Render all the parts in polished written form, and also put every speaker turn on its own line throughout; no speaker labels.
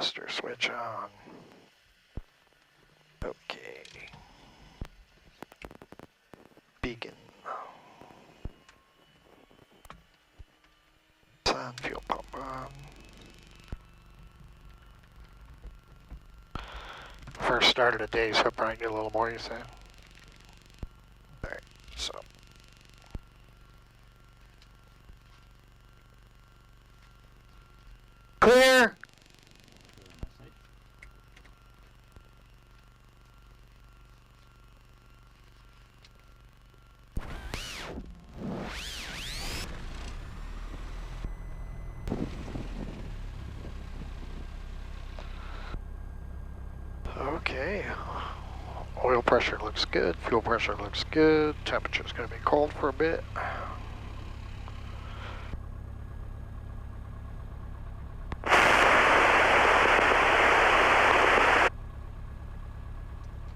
master switch on. Okay. Beacon. Sun, fuel pump on. First start of the day, so I probably need a little more, you say? Alright, so. Clear! Okay. Oil pressure looks good, fuel pressure looks good, temperature's gonna be cold for a bit.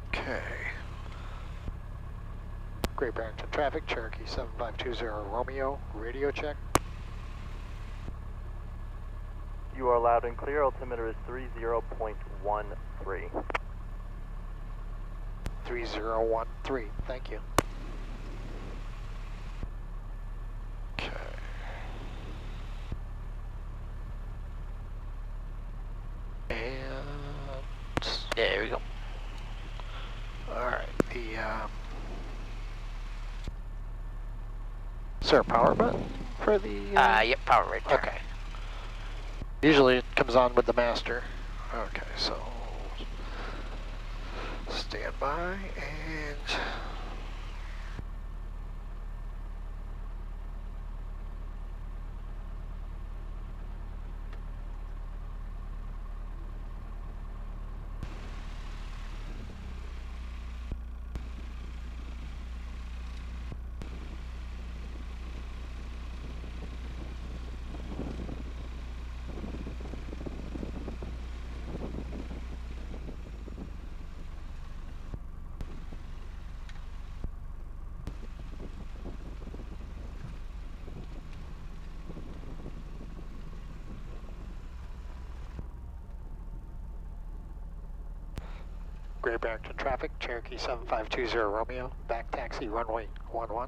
Okay. Great Barrington traffic, Cherokee 7520 Romeo, radio check.
You are loud and clear, altimeter is 30.13.
3013, thank you. Okay. And there we go. Alright, is there a power button for the...
Yep, power right there.
Okay. Usually it comes on with the master. Okay, so stand by and Great Barrington traffic, Cherokee 7520 Romeo, back taxi runway 11.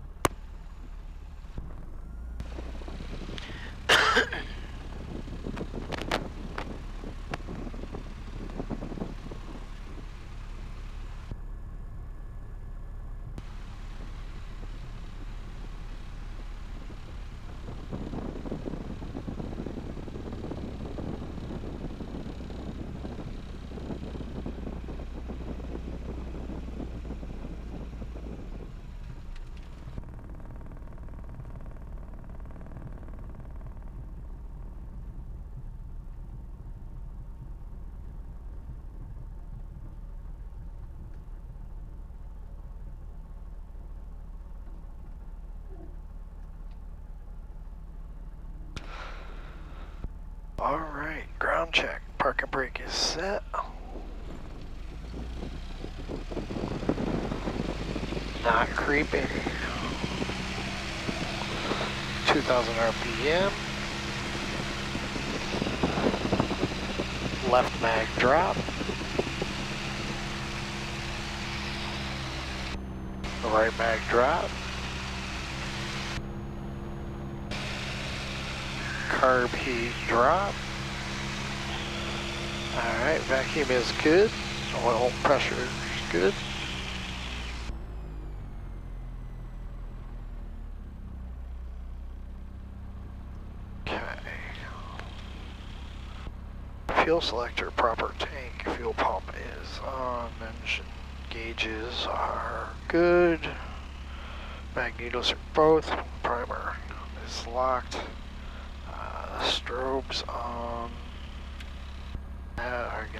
Alright, ground check. Park and brake is set. Not creeping. 2000 RPM. Left mag drop. Right mag drop. Carb heat drop. Alright, vacuum is good. Oil pressure is good. Okay. Fuel selector, proper tank, fuel pump is on. Engine gauges are good. Magnetos are both. Primer is locked. Strobes on.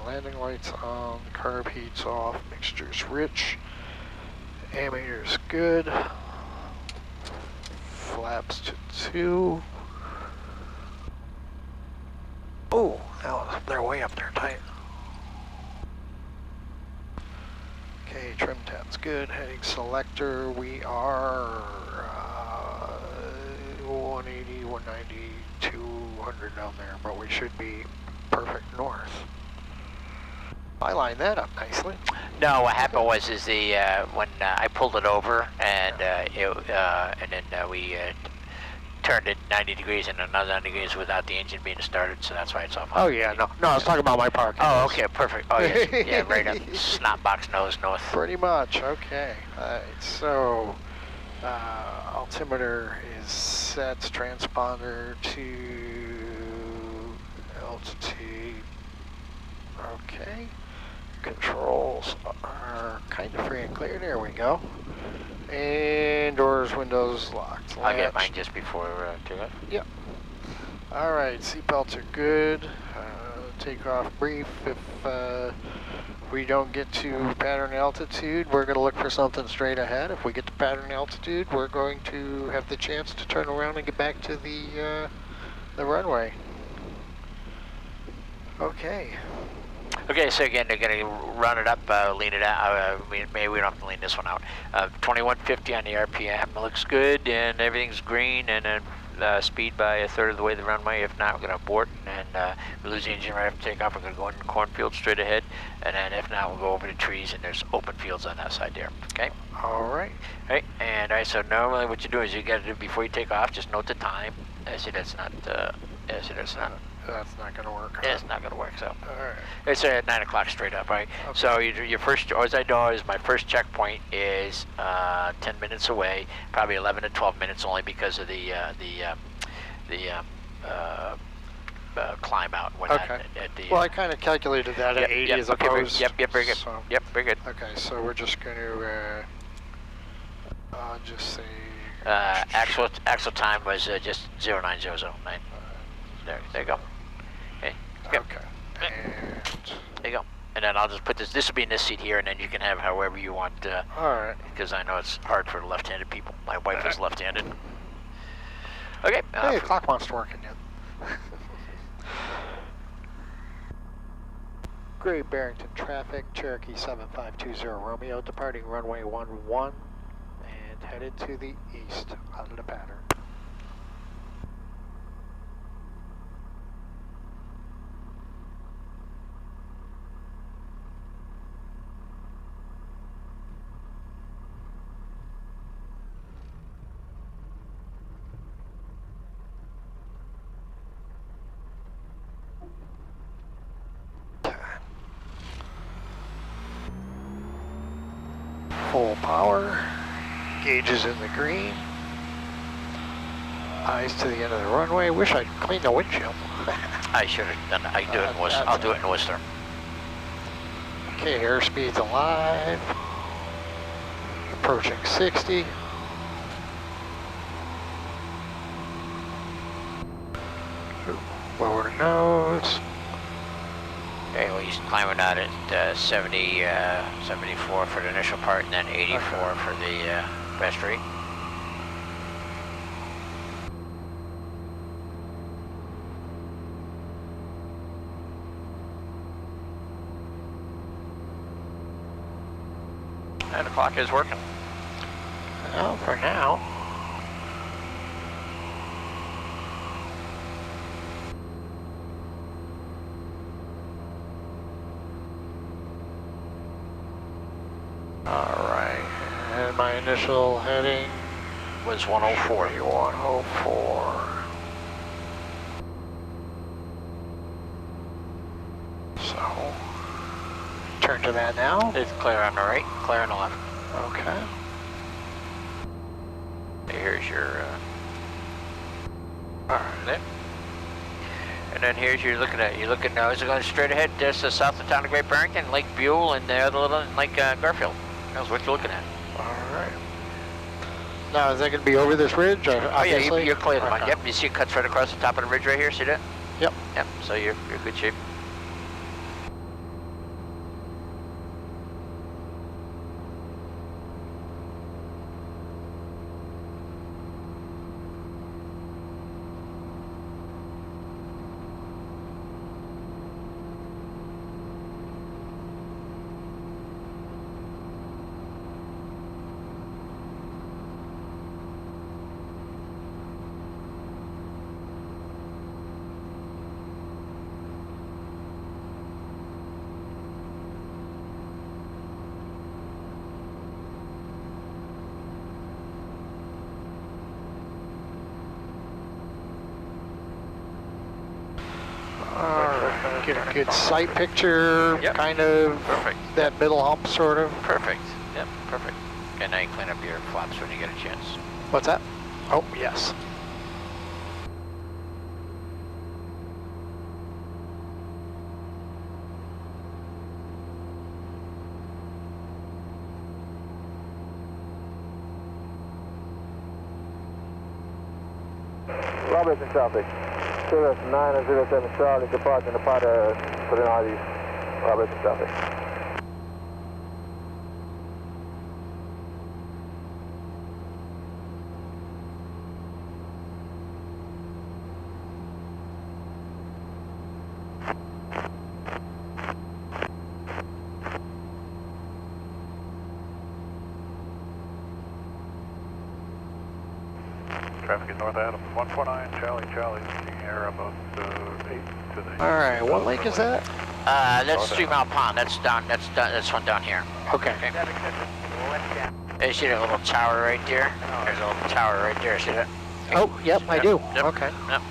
Landing lights on. Carb heat's off. Mixture's rich. Ammeter's good. Flaps to 2. Oh, they're way up there tight. Okay, trim tab's good. Heading selector, we are 180, 190, 200 down there, but we should be perfect north. I lined that up nicely.
No, what happened was when I pulled it over and then we turned it 90 degrees and another 90 degrees without the engine being started, so that's why it's off.
Oh yeah, no, I was talking about my parking.
Oh, okay, perfect. Oh yes, yeah, right up snot box nose north.
Pretty much. Okay. All right. So altimeter is set. Transponder to altitude. Okay. Controls are kind of free and clear. There we go. And doors, windows locked.
I'll get mine just before takeoff.
Yep. All right, seatbelts are good. Takeoff brief. If we don't get to pattern altitude, we're going to look for something straight ahead. If we get to pattern altitude, we're going to have the chance to turn around and get back to the runway. Okay.
Okay, so again, they're going to run it up, lean it out. Maybe we don't have to lean this one out. 2150 on the RPM looks good, and everything's green, and then speed by a third of the way to the runway. If not, we're going to abort, and we lose the engine right after takeoff. We're going to go in the cornfield straight ahead, and then if not, we'll go over the trees, and there's open fields on that side there. Okay?
All right.
All right, and all right, so normally what you do is you got to do before you take off, just note the time. See, that's not. That's not.
That's not going to work.
Yeah, it's not going to work, so.
All right.
It's at 9 o'clock straight up, right?
Okay.
So your first, as I know, is my first checkpoint is 10 minutes away, probably 11 to 12 minutes only because of the climb out. When
Okay.
at the,
Well, I kind of calculated that at 80 as opposed.
Yep, very good.
So,
Yep, very good.
okay, so we're just going to just say.
Actual time was just 09009. There you go. Okay.
Okay. And
There you go. And then I'll just put this will be in this seat here, and then you can have however you want.
all right.
Because I know it's hard for left-handed people. My wife is left-handed. Okay.
Hey, the clock wants to work again. Great Barrington traffic, Cherokee 7520 Romeo, departing runway 11 and headed to the east out of the pattern. Full power, gauges in the green, eyes to the end of the runway. Wish I'd cleaned the windshield.
I should have done that. I can do it in Worcester. I'll do it in Worcester.
Okay, airspeed's alive. Approaching 60. Lower the nose.
Okay, well, he's climbing out at 74 for the initial part, and then 84 for the best rate. And the clock is working.
Well, for now. Alright, and my initial heading
Was 104.
104. So, turn to that now.
It's clear on the right, clear on the left.
Okay.
Here's your,
Alright.
and then here's you're looking now, is it going straight ahead? There's the south of town of Great Barrington, Lake Buell, and the other little Lake Garfield. That's what you're looking at.
Alright. Now, is that going to be over this ridge?
Oh yeah, you're clear to mine.
Okay.
Yep, you see it cuts right across the top of the ridge right here, see that?
Yep.
Yep, so you're in good shape.
Alright, get a good sight picture,
Yep.
kind of
Perfect.
that middle hump sort of.
Perfect. Yep, perfect. Okay, now you clean up your flaps when you get a chance.
What's that? Oh, yes.
Robertson traffic. Service 907 Charlie departing the Potter for the northeast. Robertson traffic.
Traffic at North Adams, 149, Charlie, air about 8 to the...
Alright, what lake is that?
That's 3 Mile Pond. That's one down here.
Okay.
You see that little tower right there? There's a little tower right there. See that?
Oh, yep, I do.
Yep.
Okay.
Yep.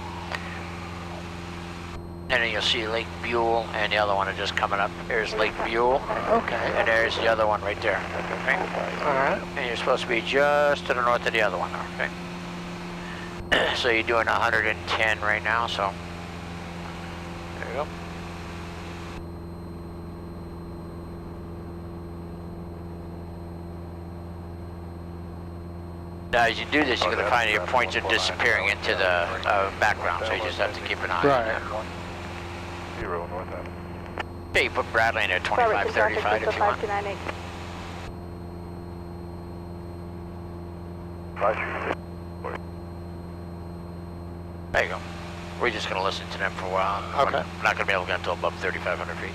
And then you'll see Lake Buell, and the other one is just coming up. There's Lake Buell,
Okay.
and there's the other one right there. Okay.
Alright.
And you're supposed to be just to the north of the other one. Okay. So you're doing 110 right now. So there you go. Now, as you do this, you're going to find your points are disappearing into the background, so you just have to keep an eye on that.
0 North Adams.
Okay, you put Bradley in at 25, 35 if you want. There you go. We're just going to listen to them for a while.
Okay.
We're not going to be able to get until above 3,500 feet.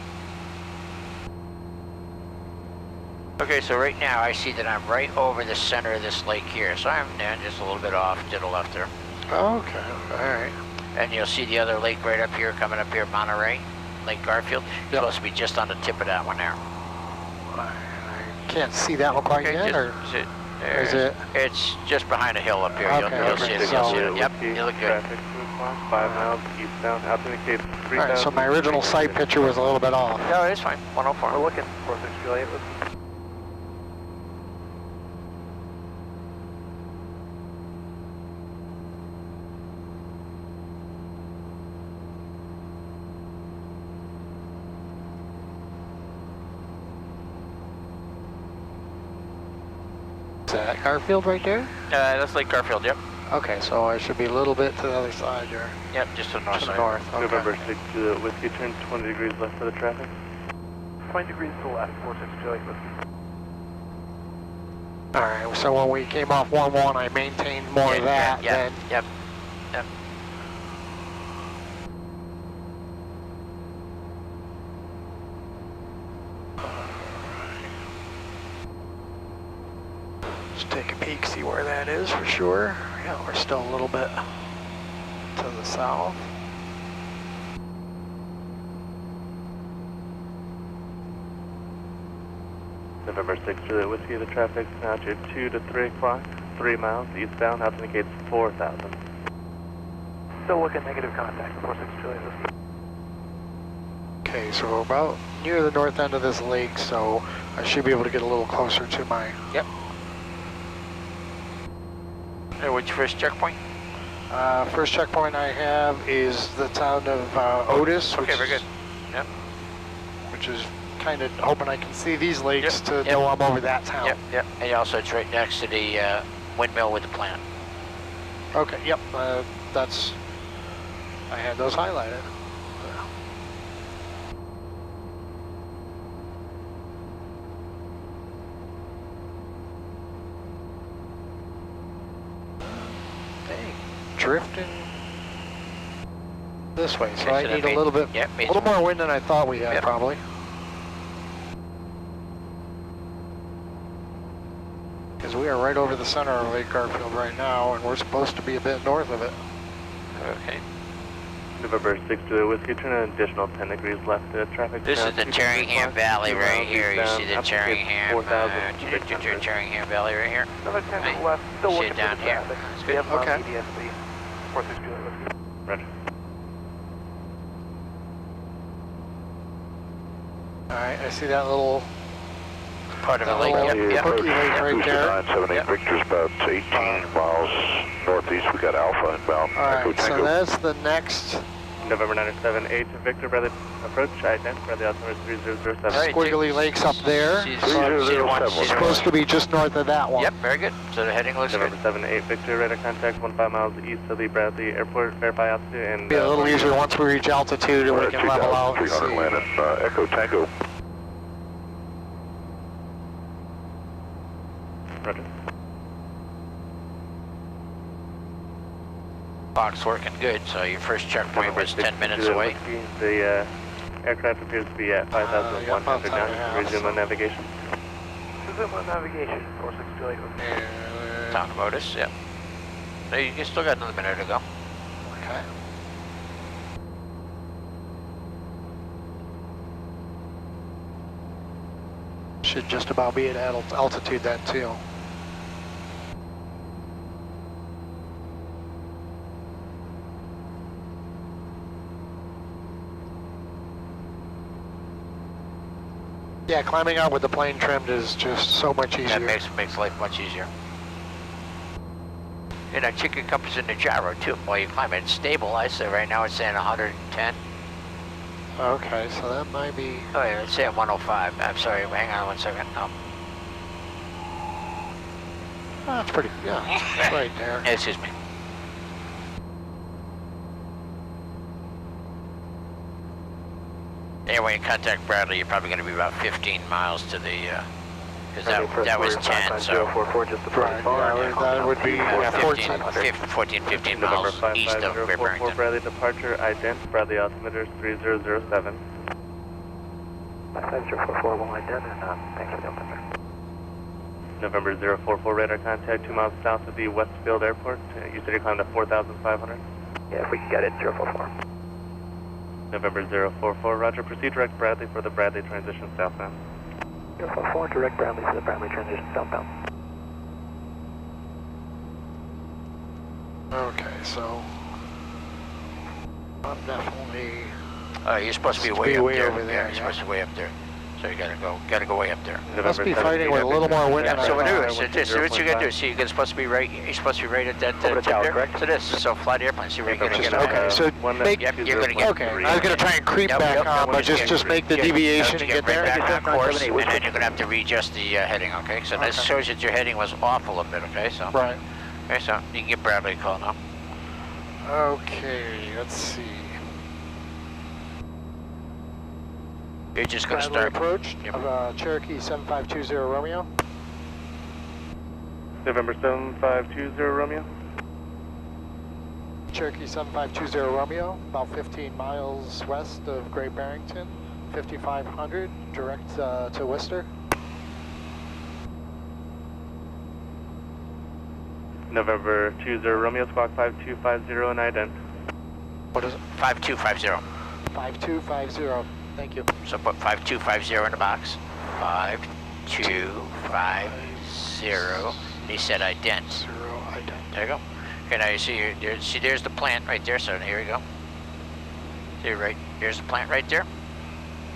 Okay, so right now I see that I'm right over the center of this lake here. So I'm just a little bit off to the left there.
Okay, alright.
And you'll see the other lake right up here, coming up here, Monterey, Lake Garfield. It's
Yep.
supposed to be just on the tip of that one there.
I can't see that one quite yet, or? Is it?
It's just behind a hill up here.
Okay,
You'll see it. You'll see it. Yep, you look good.
Traffic 5 miles eastbound, altitude indicates 3,000.
Alright, so my original sight picture was a little bit off.
No, it's fine. 104.
We're looking for 6 Juliet.
Is that Garfield right there?
That's Lake Garfield, yep.
Okay, so I should be a little bit to the other side there.
Yep, just to the north
To the
side.
north, okay.
November 6 to the whiskey, turn 20 degrees left for the traffic.
20 degrees to the left, 46 Juliet whiskey.
Alright, so when we came off 1-1, I maintained more of that, then...
Yep, yep.
Just take a peek, see where that is for sure. Yeah, we're still a little bit to the south.
November 6 Juliet whiskey, the traffic now to 2 to 3 o'clock, 3 miles eastbound, altitude indicates 4,000.
Still looking negative contact, 46 Juliet whiskey.
Okay, so we're about near the north end of this lake, so I should be able to get a little closer to my...
Yep. What's your first checkpoint?
First checkpoint I have is the town of Otis.
Okay, very good. Yep.
Which is kind of hoping I can see these lakes
Yep,
to
yep.
know I'm over that town.
Yep, yep. And also it's right next to the windmill with the plant.
Okay, yep, that's... I had those highlighted. Drifting this way, so
Okay,
I
so that
need a
made-
little bit,
yep,
a
made
little
some-
more wind than I thought we had,
Yep.
probably. Because we are right over the center of Lake Garfield right now, and we're supposed to be a bit north of it.
Okay.
November 6 Juliet whiskey, turn an additional 10 degrees left to traffic.
This
now
is the
2 to 3
Terringham
o'clock,
Valley
2
right
miles
here. You
eastbound,
see the
altitude
Terringham,
4,600.
Terringham Valley right here.
Another 10 to
Hey,
the left, still
see it
looking for
down
the
here?
traffic.
That's
We
good.
have
Okay.
EDSB, 46 Juliet whiskey.
Roger.
Alright, I see that little
Part of the lake,
little
yep.
Cookie Lake right there.
978
Yep.
Victor's about 18 miles northeast. We got Alpha inbound.
Alright,
Echo
so
Tango.
that's the next
November 978 to Victor, Bradley approach, ident, Bradley altimeter 3007.
Alright,
squiggly lake's up there.
She's
So
she's
supposed to be just north of that one.
Yep, very good. So the heading looks good.
November 78 Victor, radar contact 15 miles east of the Bradley Airport, verify altitude, and
Be a little easier once we reach altitude and we can level out and
300
see.
landing, Echo Tango.
Roger.
Clock's working good, so your first checkpoint was 10 minutes away.
The aircraft appears to be at 5,100
about time and a
now.
half,
Resume on navigation.
Resume on navigation, 4628.
Town of Otis, yep. So you still got another minute to go.
Okay. Should just about be at altitude then too. Yeah, climbing out with the plane trimmed is just so much easier.
That makes life much easier. You know, check your compass in the gyro too while you climb it. It's stable. I say right now it's saying 110.
Okay, so that might be...
Oh yeah, it's saying 105. I'm sorry, hang on 1 second. No.
That's pretty, yeah, it's right there.
Excuse me. Anyway, you contact Bradley, you're probably going to be about 15 miles to the, because that was 10, so...
Right, yeah, that would be
15 miles east of Great
5544
Barrington.
Bradley departure, ident, Bradley altimeter 3007.
5044 will ident, and thanks for the altimeter.
November 044 radar contact 2 miles south of the Westfield Airport. You said you climbed to 4,500?
Yeah, if we can get it, 044.
November 044, roger. Proceed direct Bradley for the Bradley transition southbound.
044, direct Bradley for the Bradley transition southbound.
Okay, so... I'm definitely...
You're supposed to be way up there. Yeah, you're supposed to be way up there. So you gotta go way up there.
Must be fighting with a little more wind than I
So whatever.
thought.
So what you gotta do? See, you're supposed to be right. You're supposed to be right at that tip there.
correct?
So this. So fly the airplane. See where you're gonna get on.
Okay, so make...
Yep, you're gonna get.
Okay, I was gonna try and creep back on, but just make the deviation and get there.
Right back on course, and then you're gonna have to readjust the heading. Okay. So this shows that your heading was off a little bit. Okay. So.
Right.
Okay. So you can get Bradley a call now.
Okay, let's see.
You're just gonna
Bradley
start.
approach
Yep.
of Cherokee 7520 Romeo.
November 7520 Romeo.
Cherokee 7520 Romeo, about 15 miles west of Great Barrington, 5500, direct to Worcester.
November 20 Romeo, squawk 5250 and ident.
What is it?
5250.
5250, thank you.
So put 5250 in the box. 5250. He said ident.
0 ident.
There you go. Okay, now you see there's the plant right there. So here we go. See right there's the plant right there.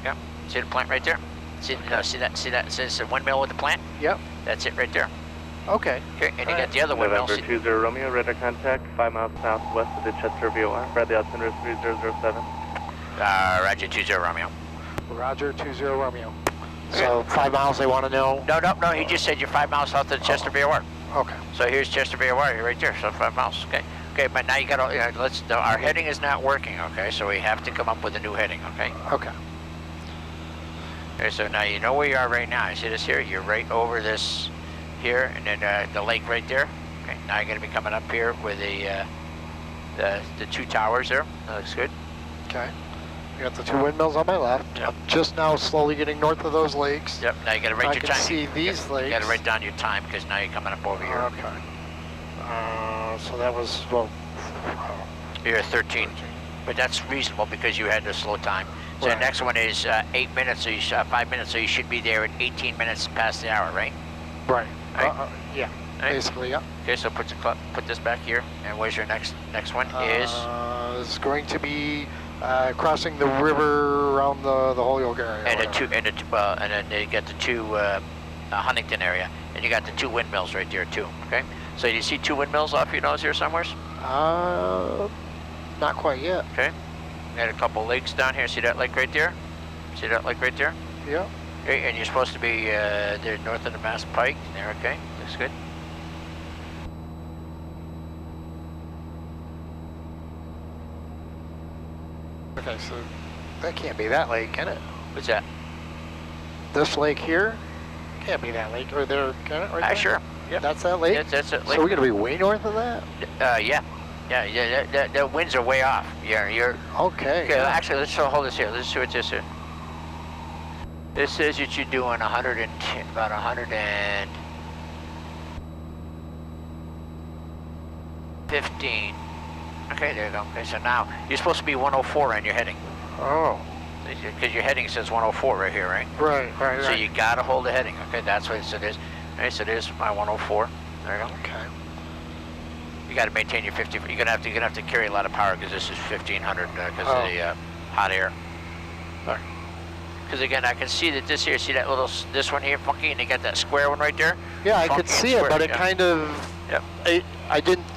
Yeah. See the plant right there. See that? It says the windmill with the plant.
Yep.
That's it right there.
Okay.
Okay, and you got the other windmill.
November 20 Romeo, radar contact 5 miles southwest of the Chester VOR. Bradley altimeter 3007.
Roger 20 Romeo.
Roger 20 Romeo. So 5 miles they want to know?
No. He just said you're 5 miles south of the Chester VOR.
Okay.
So here's Chester VOR. You're right there. So 5 miles. Okay. Okay, but now you got to. Our heading is not working. Okay, so we have to come up with a new heading. Okay.
Okay.
Okay. So now you know where you are right now. You see this here? You're right over this here, and then the lake right there. Okay. Now you're going to be coming up here with the 2 towers there. That looks good.
Okay. I got the 2 windmills on my left.
Yep.
I'm just now slowly getting north of those lakes.
Yep. Now you got to write your time.
I can see these lakes.
You got to write down your time because now you're coming up over here.
Okay. So that was, well...
You're at 13. But that's reasonable because you had the slow time. So
Right.
the next one is 8 minutes, so 5 minutes, so you should be there at 18 minutes past the hour, right?
Right.
Right.
Yeah.
Right.
Basically, yeah.
Okay, so put this back here, and where's your next one? Is
It's going to be Crossing the river around the Holyoke area.
And
whatever.
and then you got the two Huntington area, and you got the two windmills right there too. Okay, so you see two windmills off your nose here somewhere?
Not quite yet.
Okay, got a couple lakes down here. See that lake right there? See that lake right there?
Yeah.
Okay, and you're supposed to be there north of the Mass Pike. There, okay, looks good.
Okay, so that can't be that lake, can it?
What's that?
This lake here can't be that lake. Or there, can it? Right there?
Sure. Yep.
That's that lake?
That's it.
So we're gonna be way north of that?
Yeah. The winds are way off. You're
Okay.
okay.
Yeah.
Actually, let's hold this here. Let's see what this is. This says that you're doing 110, about 115. Okay, there you go. Okay, so now you're supposed to be 104 on your heading.
Oh.
Because your heading says 104 right here, right?
Right.
So you gotta hold the heading. Okay, that's what it is. Okay, so there's my 104. There you go.
Okay.
You gotta maintain your 50. You're gonna have to carry a lot of power because this is 1500 because of the hot air. Because again, I can see that this here, see that this one here, funky, and you got that square one right there?
Yeah, I
Funky
could see
square,
it, but it
yeah.
kind of,
Yep.
I didn't,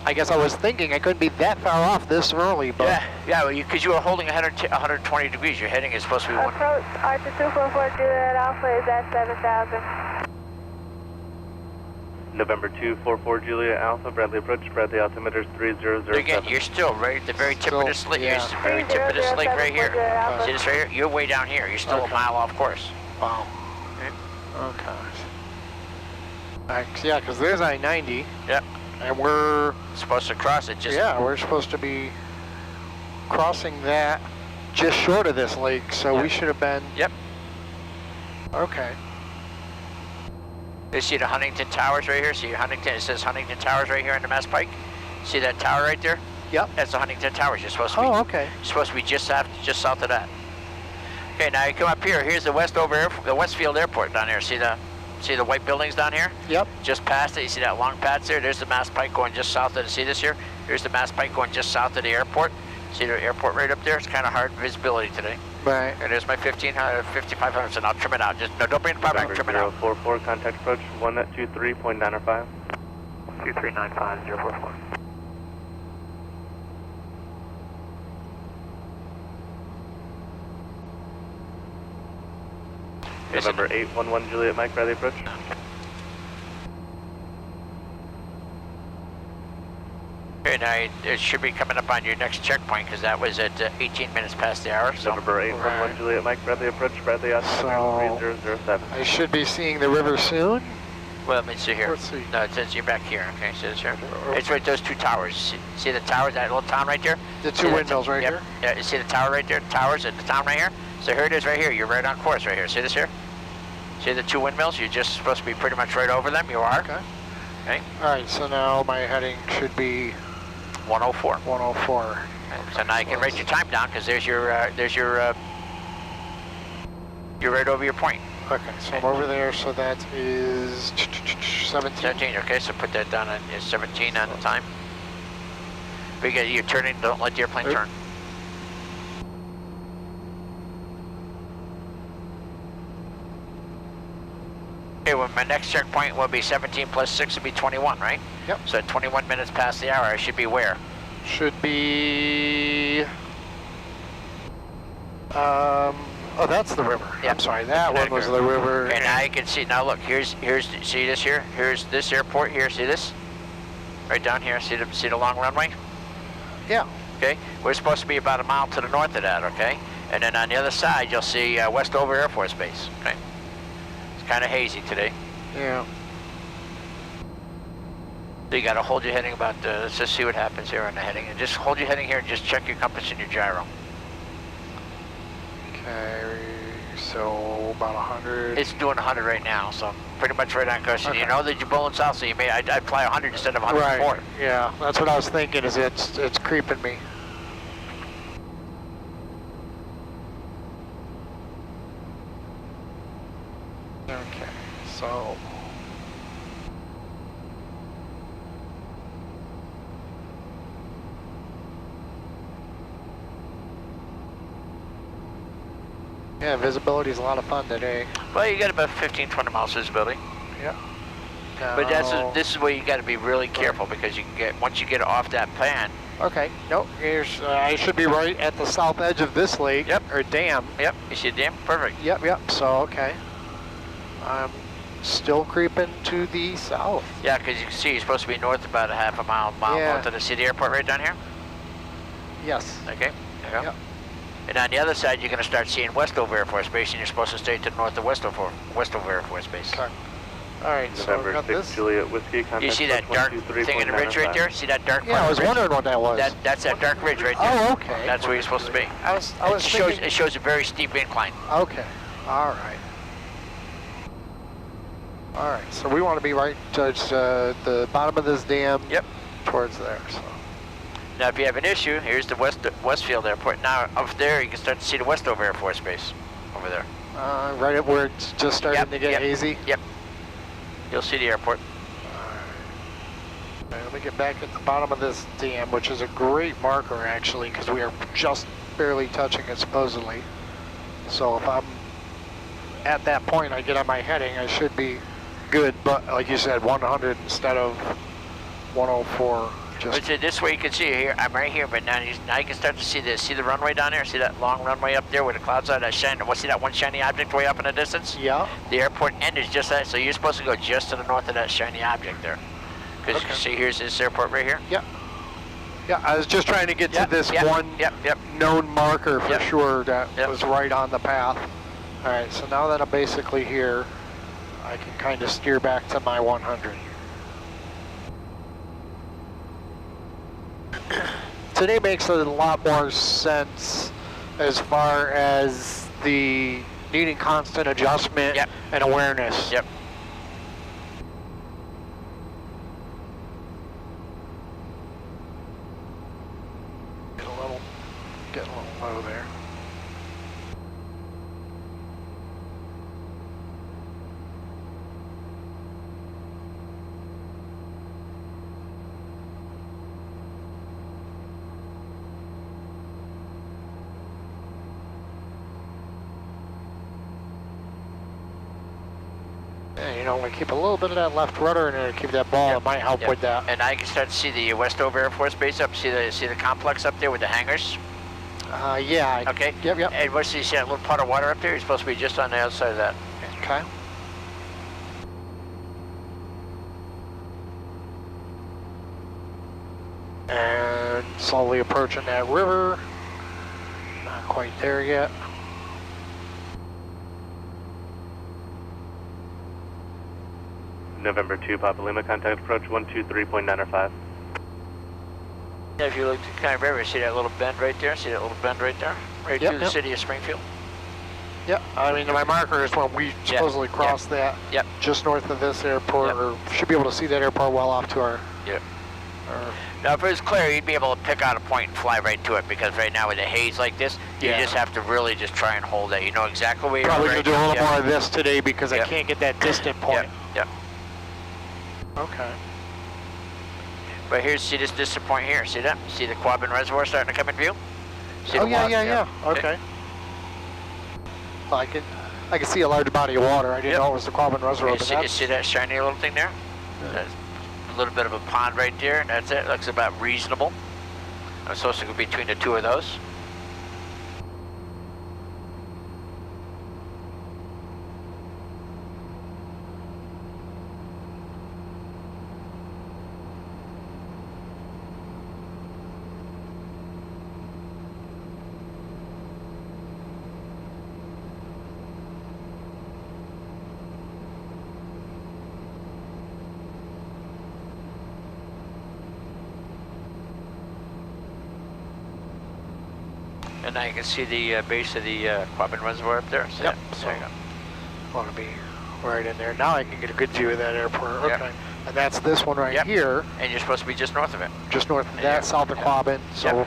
I guess I was thinking I couldn't be that far off this early, but.
Yeah, because you were holding 120 degrees. Your heading is supposed to be one.
Approach Archer 244 Juliet Alpha is at 7,000.
November 244 Juliet Alpha, Bradley approach, Bradley altimeter 3007.
Again, you're still right at the very tip of this lake.
Yeah.
You're the very tip of this lake right here.
Alpha.
See this right here? You're way down here. You're still a mile off course.
Wow. Okay. Yeah, because there's I-90.
Yep.
And we're,
Supposed to cross it just.
yeah, we're supposed to be crossing that just short of this lake, so we should have been.
Yep.
Okay.
You see the Huntington Towers right here? See Huntington, it says Huntington Towers right here on the Mass Pike? See that tower right there?
Yep.
That's the Huntington Towers. You're supposed to be,
Oh, okay.
you're supposed to be just south of that. Okay, now you come up here. Here's the Westfield Airport down here. See the white buildings down here?
Yep.
Just past it, you see that long patch there? There's the Mass Pike going just south of see this here? Here's the Mass Pike going just south of the airport. See the airport right up there? It's kind of hard visibility today.
Right.
And there's my 5500, so now trim it out. Just no, don't bring the power back, trim it out.
044, contact approach 123.905.
2395044.
November 811 Juliet Mike, Bradley approach.
Okay, now it should be coming up on your next checkpoint because that was at 18 minutes past the hour. So
November 811 Juliet Mike, Bradley approach, Bradley altimeter 3007.
I should be seeing the river soon.
well, let me see here.
Let's see.
No, it says you're back here. Okay, so it's here. It's right those two towers. See the towers, that little town right there?
The
See
two
that
windmills right
yep.
here?
Yeah, you see the tower right there? Towers at the town right here? So here it is right here. You're right on course right here. See this here? See the two windmills? You're just supposed to be pretty much right over them. You are.
Okay.
Okay.
All right, so now my heading should be
104.
104.
Okay. So now you can write your time down because you're right over your point.
Okay, so I'm over there, so that is 17.
17, okay, so put that down on 17 on the time. You're turning, don't let the airplane turn. Okay, well, my next checkpoint will be 17 plus 6 will be 21, right?
Yep.
So at 21 minutes past the hour, I should be where?
Should be... oh, that's the river.
Yep.
I'm sorry, that one was the river.
Okay, now you can see, now look, see this here? Here's this airport here, see this? Right down here, see the long runway?
Yeah.
Okay, we're supposed to be about a mile to the north of that, okay? And then on the other side, you'll see Westover Air Force Base, okay? It's kind of hazy today.
Yeah.
So you got to hold your heading about, let's just see what happens here on the heading. And just hold your heading here and just check your compass and your gyro.
Okay, so about 100.
It's doing 100 right now, so pretty much right on course.
Okay.
You know that you're bowling south, so I'd fly 100 instead of 104.
Right, yeah, that's what I was thinking, is it's creeping me. Okay, so... Yeah, visibility is a lot of fun today.
Well, you got about 15, 20 miles visibility.
Yeah.
But this is where you got to be really careful because you can get once you get off that pan.
Okay. Nope. Here's I should be right at the south edge of this lake.
Yep.
Or dam.
Yep. You see the dam? Perfect.
Yep. Yep. So okay. I'm still creeping to the south.
Yeah, because you can see you're supposed to be north about a half a mile
Yeah.
north of the city airport right down here.
Yes.
Okay. There you go.
Yep.
And on the other side, you're going to start seeing Westover Air Force Base, and you're supposed to stay to the north of Westover Air Force Base.
Okay. All right. So we
November
got
6
this.
Juliet Whiskey.
You see that dark thing in the ridge right there? See that dark?
Yeah, I was wondering what that was.
That's that dark ridge right there.
Oh, okay.
That's where you're supposed to be.
I was thinking.
It shows a very steep incline.
Okay. All right. All right. So we want to be right towards the bottom of this dam.
Yep.
Towards there. So.
Now, if you have an issue, here's the Westfield Airport. Now, up there, you can start to see the Westover Air Force Base over there.
Right at where it's just starting to get hazy.
Yep. You'll see the airport.
All right, let me get back at the bottom of this dam, which is a great marker actually, because we are just barely touching it supposedly. So if I'm at that point, I get on my heading, I should be good. But like you said, 100 instead of 104.
But this way you can see here. I'm right here, but now you can start to see this. See the runway down there? See that long runway up there where the clouds are? That shine. See that one shiny object way up in the distance?
Yeah.
The airport end is just that. So you're supposed to go just to the north of that shiny object there. Because you can see here's this airport right here.
Yeah. Yeah. I was just trying to get to this one known marker for sure that was right on the path. All right. So now that I'm basically here, I can kind of steer back to my 100. Today makes a lot more sense as far as the needing constant adjustment and awareness.
Yep.
Get a little low there. You know, we keep a little bit of that left rudder in there to keep that ball. It might help with that.
And now you can start to see the Westover Air Force Base up. See the complex up there with the hangars?
Yeah.
Okay.
Yep.
And what's you see that little pot of water up there? You're supposed to be just on the other side of that.
Okay. And slowly approaching that river. Not quite there yet.
November 2, Papa Lima, contact approach 123.905.
Yeah, if you look at kind of river, see that little bend right there? See that little bend right there? Right through the city of Springfield?
Yep, I mean, my marker is when we supposedly cross that just north of this airport, or should be able to see that airport well off to our...
Now, if it was clear, you'd be able to pick out a point and fly right to it, because right now with the haze like this, you just have to really just try and hold that. You know exactly where you're
probably going to do a little more of this today because I can't get that distant point.
Yep.
Okay.
But here's, see this distant point here, see that? See the Quabbin Reservoir starting to come in view? See
yeah. Okay. So I can see a large body of water. I didn't know it was the Quabbin Reservoir.
You see that shiny little thing there? That's a little bit of a pond right there, and that's it. Looks about reasonable. I'm supposed to go between the two of those. And now you can see the base of the Quabbin Reservoir up there. So
yep.
So there you go.
Want to be right in there. Now I can get a good view of that airport. Okay. And that's this one right here.
And you're supposed to be just north of it.
Just north of that, south of Quabbin. So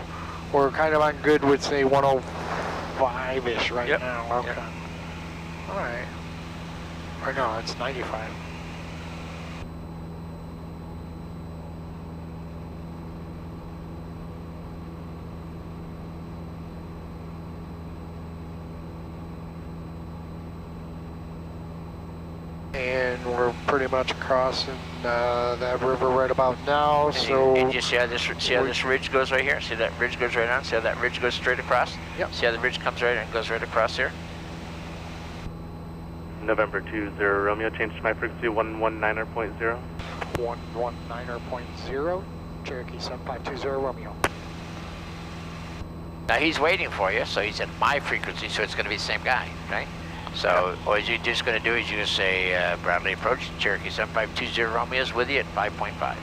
we're kind of on good with, say, 105-ish right now. Okay. All right. Or no, it's 95. And we're pretty much crossing that river right about now, so...
And you see how this ridge goes right here? See that ridge goes right on? See how that ridge goes straight across?
Yep.
See how the ridge comes right and goes right across here?
November 20 Romeo, change to my frequency 119.0.
119.0, Cherokee 7520 Romeo.
Now he's waiting for you, so he's at my frequency, so it's going to be the same guy, right? So what you're just going to do is you're going to say, Bradley approach, Cherokee 7520 Romeo is with you at 5.5.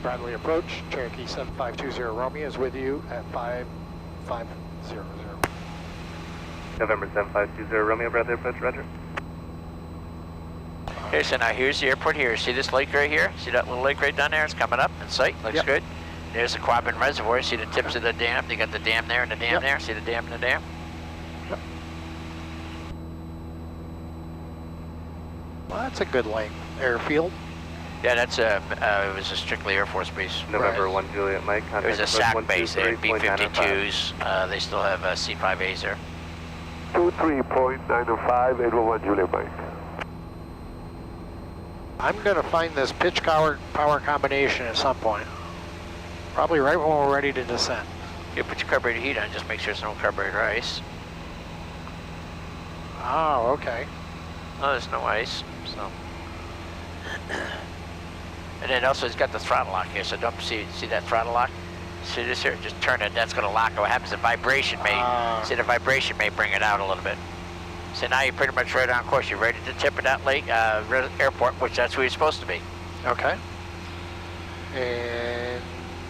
Bradley approach, Cherokee 7520 Romeo is with you at 5500.
November 7520 Romeo, Bradley approach, roger.
Okay, so now here's the airport here. See this lake right here? See that little lake right down there? It's coming up in sight, looks good. There's the Quabbin Reservoir. See the tips of the dam? They got the dam there and the dam there. See the dam and the dam?
Yep. Well, that's a good length airfield.
Yeah, that's it was a strictly Air Force base.
November 1 Juliet Mike,
It
contact
was a SAC base. They had B-52s. They still have C-5As there.
23.905, 811 Juliet Mike.
I'm going to find this pitch power combination at some point. Probably right when we're ready to descend.
You put your carburetor heat on, just make sure there's no carburetor ice.
Oh, okay.
Oh, there's no ice, so. And then also it's got the throttle lock here, so don't see that throttle lock? See this here? Just turn it, that's gonna lock it. What happens, the vibration may, see the vibration may bring it out a little bit. So now you're pretty much right on course. You're ready to tip at that lake, airport, which that's where you're supposed to be.
Okay. And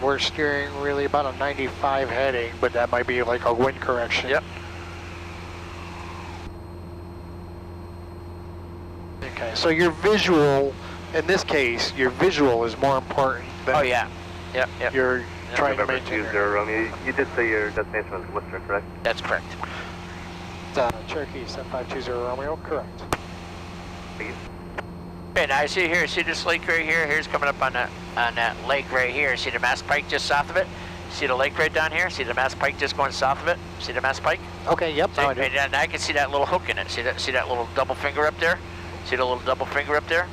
we're steering really about a 95 heading, but that might be like a wind correction.
Yep.
Okay, so your visual, in this case, your visual is more important than
Oh yeah. Yep, yep.
you're trying to
November
maintain.
20 Romeo, you did say your destination was Worcester, correct?
That's correct.
Cherokee 7520 Romeo, correct.
Thank you.
Okay, now I see here, see this lake right here? Here's coming up on that lake right here. See the Mass Pike just south of it? See the lake right down here? See the Mass Pike just going south of it? See the Mass Pike?
Okay, yep,
See,
now I do.
and I can see that little hook in it. See that little double finger up there? See the little double finger up there?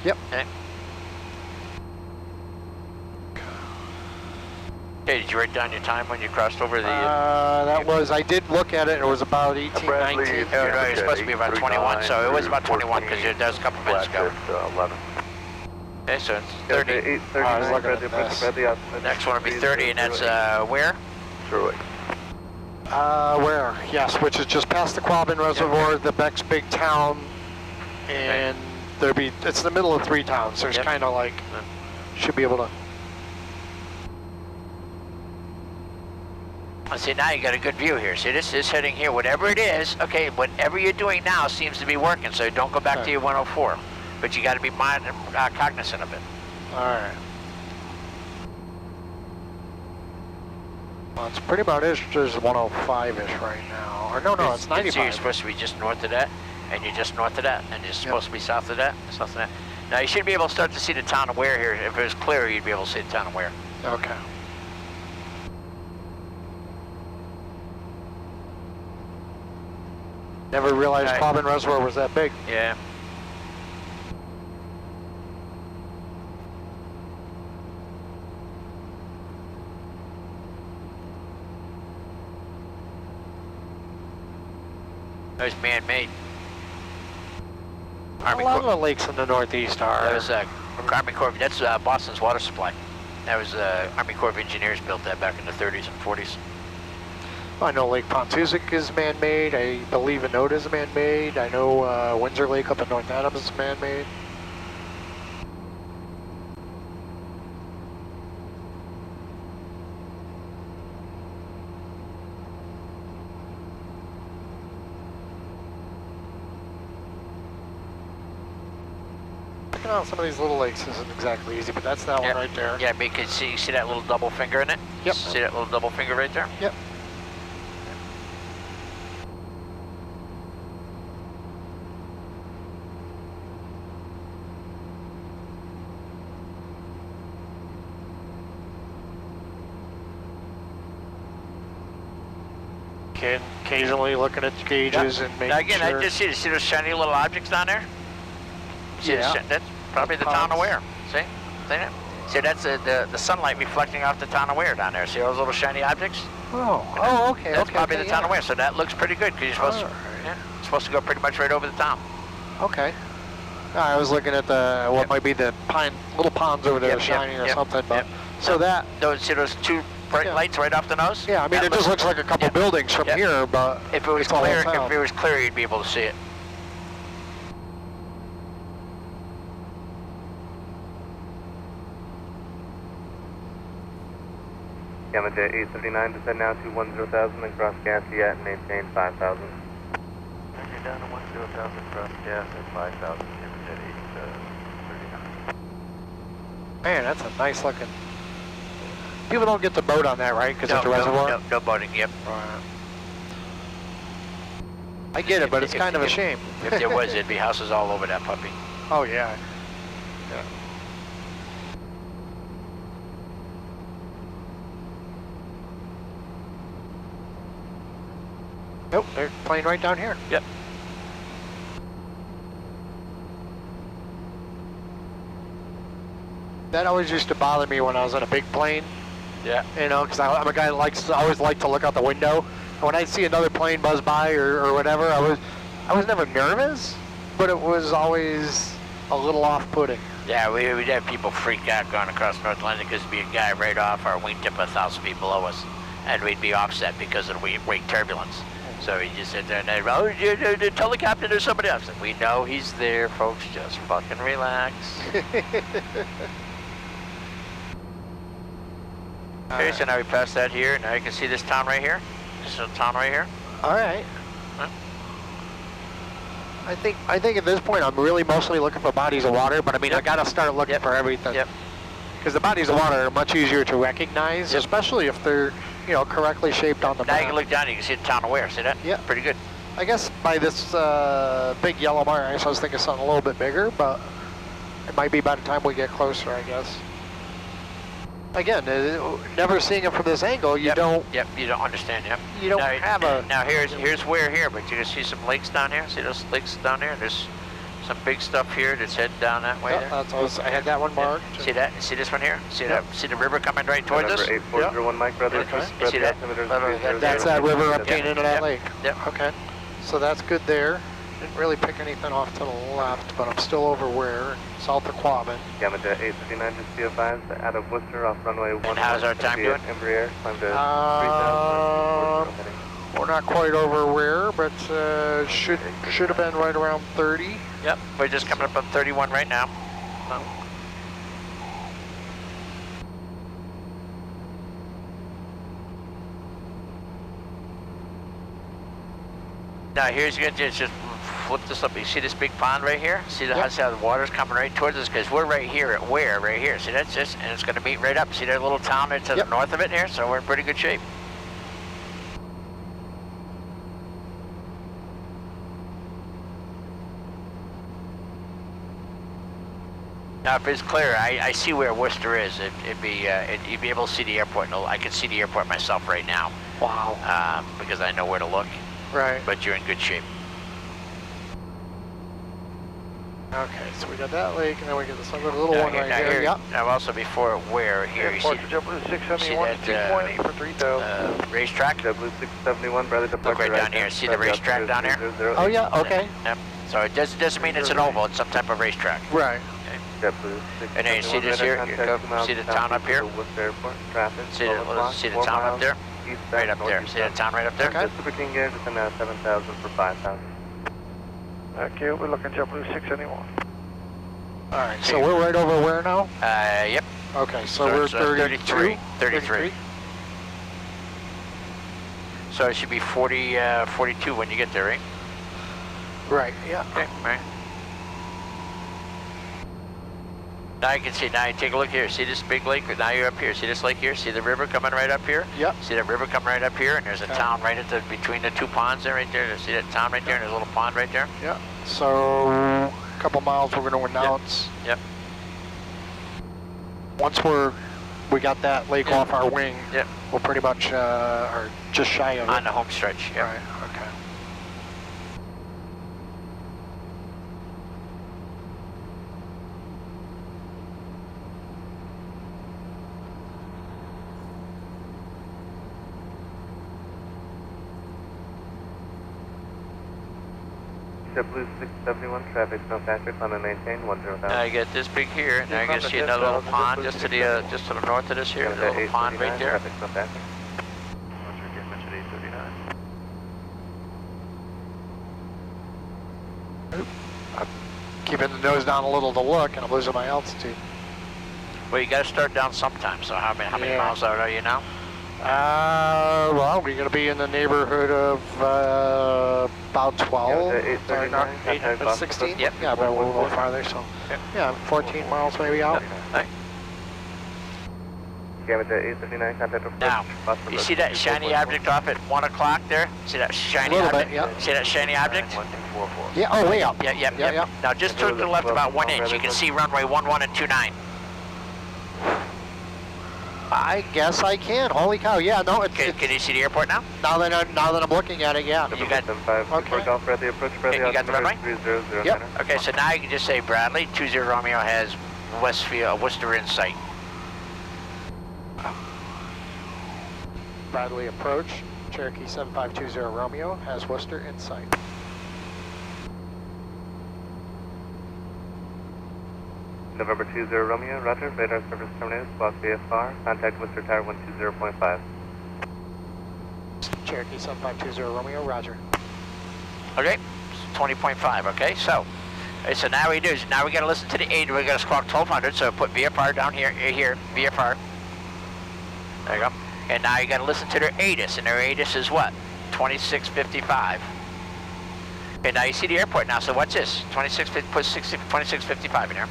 Yep.
Okay. Okay, did you write down your time when you crossed over the...
that was, I did look at it, it was about 18, 19.
Oh, no, it's supposed to be about 21, so it was about 21 because that was a couple minutes ago.
11.
Okay, so it's 30.
8:30,
I was looking
Bradley
at
approach,
this.
Bradley outside.
Next one will be 30, and that's where?
Truly.
Where? Yes, which is just past the Quabbin Reservoir, the Beck's big town, and it's the middle of three towns, so it's kind of like, should be able to...
See, now you got a good view here. See, this heading here, whatever it is, okay, whatever you're doing now seems to be working, so don't go back to your 104. But you got to be cognizant of it.
All right. Well, it's pretty much just 105-ish right now. Or no, it's 95.
So you're supposed to be just north of that, and you're just north of that, and you're supposed to be south of that, and south of that. Now, you should be able to start to see the town of Ware here. If it was clear, you'd be able to see the town of Ware.
Okay. Never realized Quabbin Reservoir was that big.
Yeah. That was man-made.
A lot of the lakes in the Northeast are.
That was Army Corps. That's Boston's water supply. That was Army Corps of Engineers built that back in the 30s and 40s.
I know Lake Pontusic is man-made. I believe Enoda is man-made. I know Windsor Lake up in North Adams is man-made. Checking out some of these little lakes isn't exactly easy, but that's that one right there.
Yeah, because you see that little double finger in it?
Yep.
See that little double finger right there?
Yep. Okay, occasionally looking at the gauges and making
Now again,
sure.
I just see those shiny little objects down there? See
Yeah.
that's probably the town of Ware. See? See that? See, that's the sunlight reflecting off the town of Ware down there. See those little shiny objects?
Oh, okay,
That's
okay.
probably
okay,
the town
yeah.
of Ware, so that looks pretty good because you're supposed to, yeah, it's supposed to go pretty much right over the town.
Okay. I was looking at the what might be the little ponds over there shining or something, but so that.
See those two bright lights right off the nose?
Yeah, I mean it just looks like a couple buildings from here, but
if it was
it's the whole
clear,
town.
if it was clear, you'd be able to see it.
Gamma Jet 839, descend now to 10,000 and cross gas yet and maintain 5,000.
You're down to 10,000, cross gas at 5,000, Gamma Jet 839.
Man, that's a nice looking. People don't get to boat on that, right? Because it's a reservoir.
No boating. Yep.
Right. I get it, but it's kind of a shame.
If there was, there'd be houses all over that puppy.
Oh yeah. Yeah. Nope, they're playing right down here.
Yep.
That always used to bother me when I was in a big plane.
Yeah.
You know, because I'm a guy that always like to look out the window. And when I see another plane buzz by or whatever, I was never nervous, but it was always a little off-putting.
Yeah, we'd have people freak out going across North London because there'd be a guy right off our wingtip 1,000 feet below us, and we'd be offset because of the wake turbulence. So he just sit there and tell the captain there's somebody else. And we know he's there, folks. Just fucking relax. Okay, so now we pass that here. Now you can see this town right here. This is a town right here.
All right.
Huh?
I think at this point I'm really mostly looking for bodies of water, but I mean I gotta start looking for everything.
Yep.
Because the bodies of water are much easier to recognize, especially if they're correctly shaped on the
Now
map.
you can look down. You can see the town of Ware. See that?
Yeah.
Pretty good.
I guess by this big yellow mark, I was thinking something a little bit bigger, but it might be by the time we get closer, I guess. Again, never seeing it from this angle, you don't.
Yep. You don't understand. Yep.
You don't have a.
Now here's Ware here, but you can see some lakes down here. See those lakes down there? There's some big stuff here that's heading down that way.
Yep, I had that one marked.
Yeah. See that? See this one here? See that? See the river coming right towards us?
8401 Mike, brother.
Okay.
You see that?
That's that river emptying into that
Yep.
lake.
Yep.
Okay. So that's good there. Didn't really pick anything off to the left, but I'm still over Ware, south of Quabbin.
Gamma Jet 839, just be advised, out of Worcester, off runway 1.
And how's our time doing?
Embraer, climb to 3,000.
We're not quite over Ware, but should have been right around 30.
Yep. We're just coming up on 31 right now. Now here's you just flip this up. You see this big pond right here? See how the water's coming right towards us? Because we're right here at Ware, right here. See that's just, and it's going to meet right up. See that little town there to the north of it here? So we're in pretty good shape. Now, if it's clear, I see where Worcester is. You'd be able to see the airport. I can see the airport myself right now.
Wow.
Because I know where to look.
Right.
But you're in good shape.
Okay, so we got that lake, and then we get this other little one right here. Yep.
Now, also before Ware here, you see
JetBlue 671 to 220 for 3,000.
racetrack.
JetBlue 671, brother, departure.
Look right down here. See the racetrack down here?
Oh yeah. Okay.
Yep. So it doesn't mean it's an oval. It's some type of racetrack.
Right.
JetBlue 671.
And then you see this here? See the town up here? See the town up there? Right up there. See that town right up there?
Okay.
Super King Air, just 7,000 for 5,000.
Okay, we're looking JetBlue 671.
All right. So we're right over Ware now.
Yep.
Okay. So we're
it's,
33.
33. So it should be 42 when you get there, right?
Right. Yeah.
Okay. All right. Now you can see, now you take a look here, see this big lake, now you're up here, see this lake here, see the river coming right up here?
Yep.
See that river coming right up here, and there's a town right at between the two ponds there, right there, see that town right there, and there's a little pond right there?
Yeah. So a couple miles we're going to announce.
Yep.
Once we're we got that lake off our wing.
Yep.
We're pretty much are just shy of it.
On the home stretch. Yep.
Right. Okay.
JetBlue 671, traffic no factor, climb and maintain 10,000.
Now you get this big here. Now you're gonna see another little pond just to the north of this here. A little pond right there.
Traffic no factor. Roger, get mentioned 839.
I'm keeping the nose down a little to look, and I'm losing my altitude.
Well, you got to start down sometime. So how many miles out are you now?
Well, we're going to be in the neighborhood of about 12, 16.
Yep.
Yeah, but we're a little farther, so yeah, 14 miles maybe out.
Right. Now, you see that shiny object off at 1 o'clock there? See that shiny object?
Yeah.
See that shiny object?
Yeah. Oh, way up.
Yeah. Now just turn to the left about 1 inch. You can see runway 11 and 29.
I guess I can. Holy cow! Yeah, no.
Can you see the airport now?
Now that I'm looking at it, yeah.
You got
okay. Golf Bradley approach Bradley.
You got the runway?
300.
Yep.
Okay, so now you can just say Bradley 20 Romeo has Worcester in sight.
Bradley approach. Cherokee 7520 Romeo has Worcester in sight.
November 20 Romeo, roger. Radar service terminated. Squawk VFR. Contact Worcester Tower 120.5.
Cherokee 7520 Romeo, roger.
Okay, 20.5. Okay, so now we do is now we got to listen to the 8. We got to squawk 1200. So put VFR down here. VFR. There you go. And now you got to listen to their ATIS, and their ATIS is what? 2655. Okay, now you see the airport now. So what's this? 2655 in here.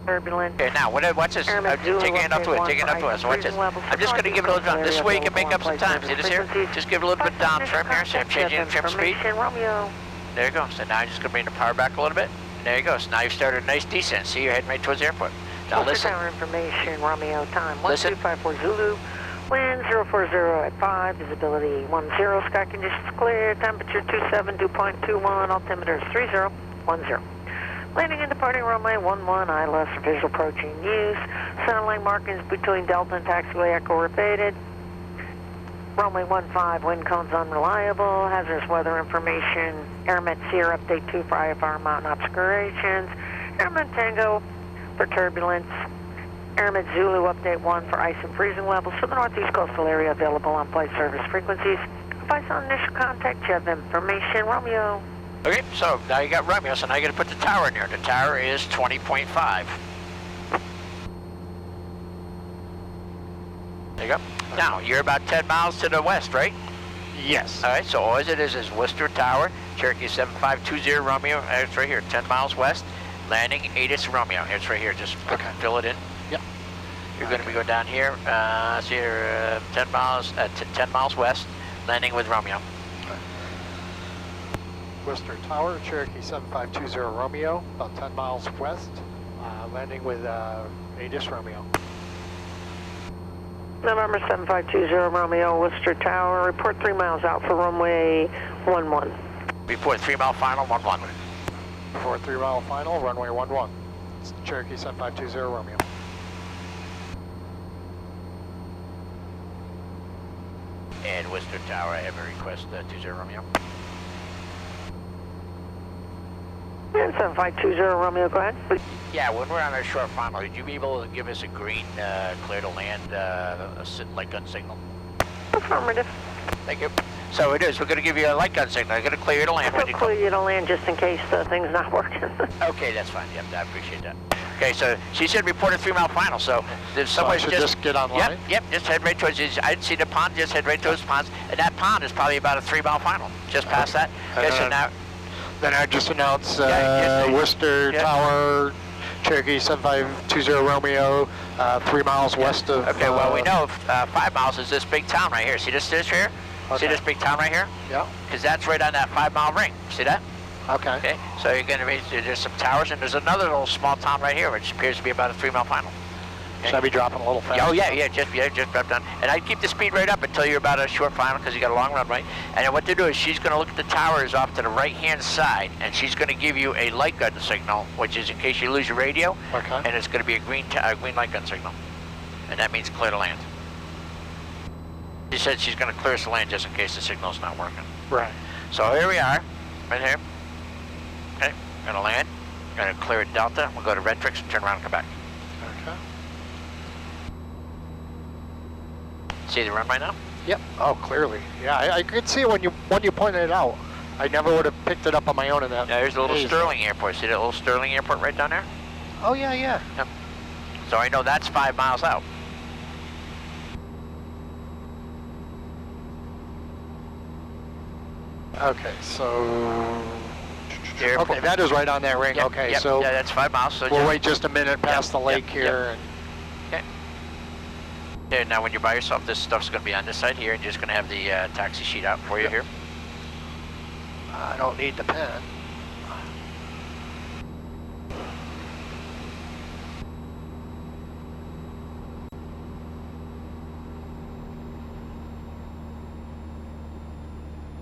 Turbulent.
Okay, now what's this? Take it up to it. Take it up to us. What's this? I'm just going to give it a little down. This way you can make up some time. See this here? Just give it a little bit down trim here. See, I'm changing trim speed.
Romeo.
There you go. So now I'm just going to bring the power back a little bit. And there you go. So now you've started a nice descent. See, you're heading right towards the airport. Now listen.
Tower information, Romeo, time
Listen.
1254 Zulu, wind 040 at 5, visibility 10, sky conditions clear, temperature 27, dew point 21, altimeter 3010. Landing and departing runway 11, ILS for visual approaching use, satellite markings between Delta and taxiway echo repeated. Runway 15, wind cones unreliable, hazardous weather information, Airmet Sierra update 2 for IFR mountain obscurations, Airmet Tango for turbulence, Airmet Zulu update 1 for ice and freezing levels for the northeast coastal area available on flight service frequencies. Advice on initial contact, you have information, Romeo.
Okay, so now you got Romeo, so now you got to put the tower in there. The tower is 20.5. There you go. Now, you're about 10 miles to the west, right?
Yes.
All right, so all it is Worcester Tower, Cherokee 7520 Romeo, it's right here, 10 miles west, landing ATIS Romeo, it's right here, just fill it in.
Yep.
You're going to be going down here, so you're 10 miles west, landing with Romeo.
Worcester Tower, Cherokee 7520 Romeo, about 10 miles west, landing with ATIS Romeo.
November 7520 Romeo, Worcester Tower, report 3 miles out for runway 11.
Report 3 mile final, 11.
Report 3 mile final, runway 11. It's Cherokee 7520 Romeo.
And Worcester Tower, I have a request, 20 Romeo.
And 7520 Romeo, go ahead.
Yeah, when we're on our short final, would you be able to give us a green clear to land light gun signal?
Affirmative.
Thank you. So it is. We're going to give you a light gun signal. I'm going to clear you to land.
I'll clear you to land just in case the thing's not working.
Okay, that's fine. Yep, I appreciate that. Okay, so she said report a 3 mile final. So there's someone
just get online.
Yep. Just head right towards. I didn't see the pond. Just head right towards the ponds, and that pond is probably about a 3 mile final. Just past that. Okay, so now.
Then I just announce Worcester Tower, Cherokee 7520 Romeo, 3 miles west of...
Okay, well, we know 5 miles is this big town right here. See this here?
Okay.
See this big town right here?
Yeah.
Because that's right on that 5 mile ring. See that?
Okay.
Okay, so you're going to be, there's some towers, and there's another little small town right here, which appears to be about a 3 mile final.
Should I be dropping a little fast?
Oh yeah, just drop down. And I'd keep the speed right up until you're about a short final because you got a long runway. And then what to do is she's going to look at the towers off to the right-hand side, and she's going to give you a light gun signal, which is in case you lose your radio.
Okay.
And it's going to be a green light gun signal, and that means clear to land. She said she's going to clear us to land just in case the signal's not working.
Right.
So here we are, right here. Okay, going to land. Going to clear at Delta. We'll go to Redtrix and turn around and come back.
Okay.
See the runway now?
Yep. Oh, clearly. Yeah, I could see it when you pointed it out. I never would have picked it up on my own in that.
Yeah, there's a little Sterling Airport. See that little Sterling Airport right down there?
Oh, yeah.
Yep. So I know that's 5 miles out.
Okay, so...
Airport.
Okay, that is right on that ring.
Yep,
Okay,
yep,
so
yeah, that's 5 miles. So
we'll wait just a minute past the lake here.
Okay. Okay, now when you're by yourself, this stuff's going to be on this side here, and you're just going to have the taxi sheet out for you here.
I don't need the pen.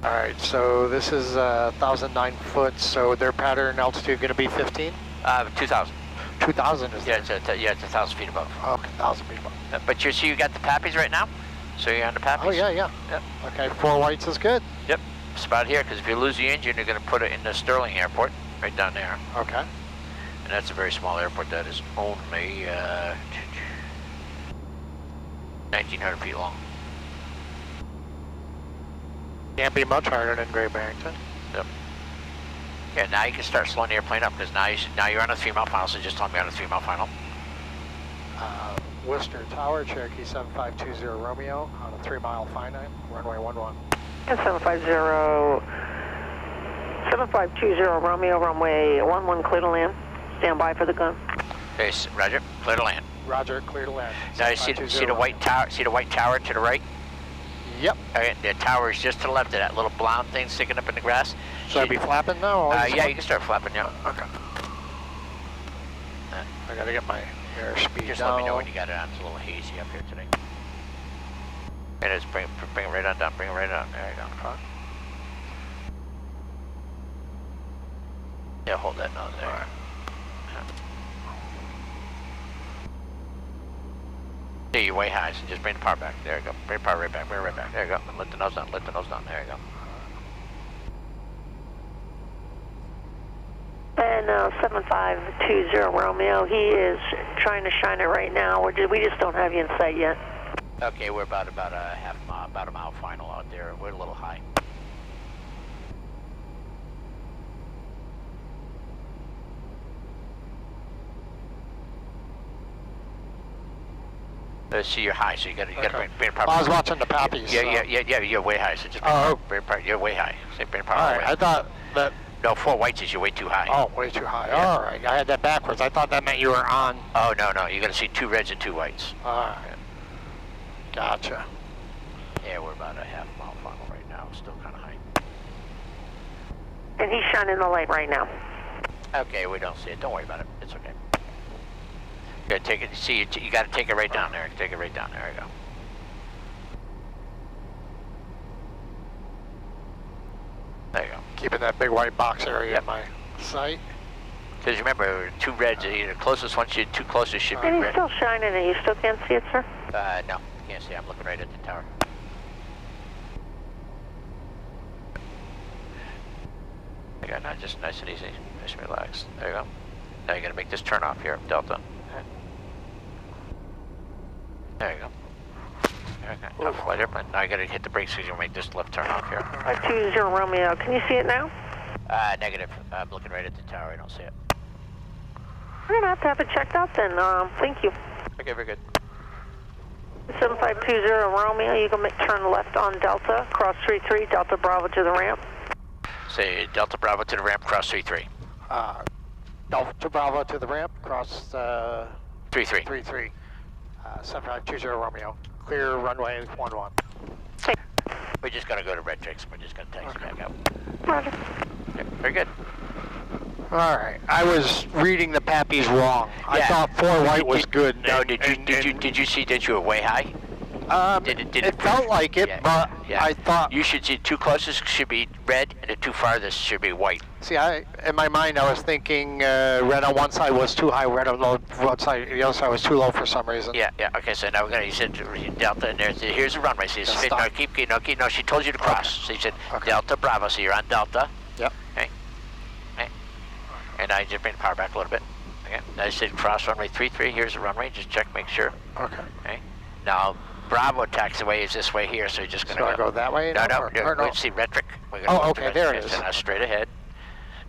All right, so this is 1,009 foot, so their pattern altitude going to be 15?
2,000.
2,000 is
it's 1,000 feet above.
Okay, 1,000 feet above.
But you see you got the Pappies right now? So you're on the Pappies?
Oh, yeah.
Yep.
Okay, 4 whites is good.
Yep, spot here, because if you lose the engine, you're going to put it in the Sterling Airport, right down there.
Okay.
And that's a very small airport that is only 1,900 feet long.
Can't be much harder than Great Barrington.
Yep. Yeah, now you can start slowing the airplane up, because now you're on a 3 mile final, so just tell me on a 3 mile final.
Worcester Tower, Cherokee 7520 Romeo on a 3 mile finite, runway 11.
7520 Romeo, runway 11, clear to land. Stand by for the gun.
Okay, Roger, clear to land.
Roger, clear to land.
Now you see the white tower, to the right?
Yep.
Okay, the tower is just to the left of that little brown thing sticking up in the grass.
Should I be flapping now?
Yeah, you can start flapping, yeah.
Okay. I gotta get my airspeed
Just
down.
let me know when you got it on. It's a little hazy up here today. And just bring it right on down, bring it right on. There you go.
Okay.
Yeah, hold that nose there.
All right.
Yeah, you're way high, so just bring the power back. There you go. Bring the power right back, bring it right back. There you go. And let the nose down, let the nose down. There you go.
And 7520 Romeo, he is trying to shine it right now. We just don't have you in sight yet.
Okay, we're about a half mile, about a mile final out there. We're a little high. See, you're high, so you got to bring the power.
I was watching the Pappies.
Yeah, you're way high, so just bring power. You're way high. So bring power.
All right, I thought that.
No, 4 whites is you're way too high.
Oh, way too high.
Yeah.
All right, I had that backwards. I thought that meant you were on.
Oh, no, you're going to see 2 reds and 2 whites.
All right. Gotcha.
Yeah, we're about a half mile final right now. Still kind of high.
And he's shining the light right now.
Okay, we don't see it. Don't worry about it. It's okay. You got to take it. See, you got to take it right down there. Take it right down there. There you go. There you go.
Keeping that big white box area in my sight.
Because remember, 2 reds. The closest one, 2 closest should be
And he's
red.
still shining it. You still can't see it, sir?
No, can't see. I'm looking right at the tower. There you go. Now just nice and easy. Nice and relaxed. There you go. Now you got to make this turn off here, Delta. There you go. Okay. Now flight airplane. Now you got to hit the brakes so you make this left turn off here.
520 Romeo. Can you see it now?
Negative. I'm looking right at the tower. I don't see it.
We're going to have it checked out then. Thank you.
Okay, very good.
7520 Romeo, you can turn left on Delta, cross 33, Delta Bravo to the ramp.
Say Delta Bravo to the ramp, cross 33.
Delta Bravo to the ramp, cross
33.
33. 7520 Romeo. Clear runway 11.
We're just going to go to Redtrix. We're just going to taxi back up.
Roger.
Okay, very good.
All right, I was reading the Pappies wrong. I
Yeah.
thought 4 white was good.
No,
and-
did you see that you were way high?
It felt like it,
Yeah,
but
yeah.
I thought.
You should see two closest should be red, and the two farthest should be white.
See, in my mind, I was thinking red on one side was too high, red on one side, the other side was too low for some reason.
Yeah, yeah. Okay, so now we're gonna. You said Delta, and here's the runway. So you
Just
said, no,
stop.
keep. No, she told you to cross. So you said
Okay.
Delta Bravo. So you're on Delta.
Yep.
Okay. Okay. And I just bring the power back a little bit. Okay. Now you said cross runway 33. Here's the runway. Just check, make sure.
Okay.
Okay. Now Bravo taxiway is this way here, so you're just gonna
So I go that way?
No,
Or no?
Wait, see Retric. We're gonna
Oh,
go
okay,
to
there
Retric,
it is.
so now straight ahead.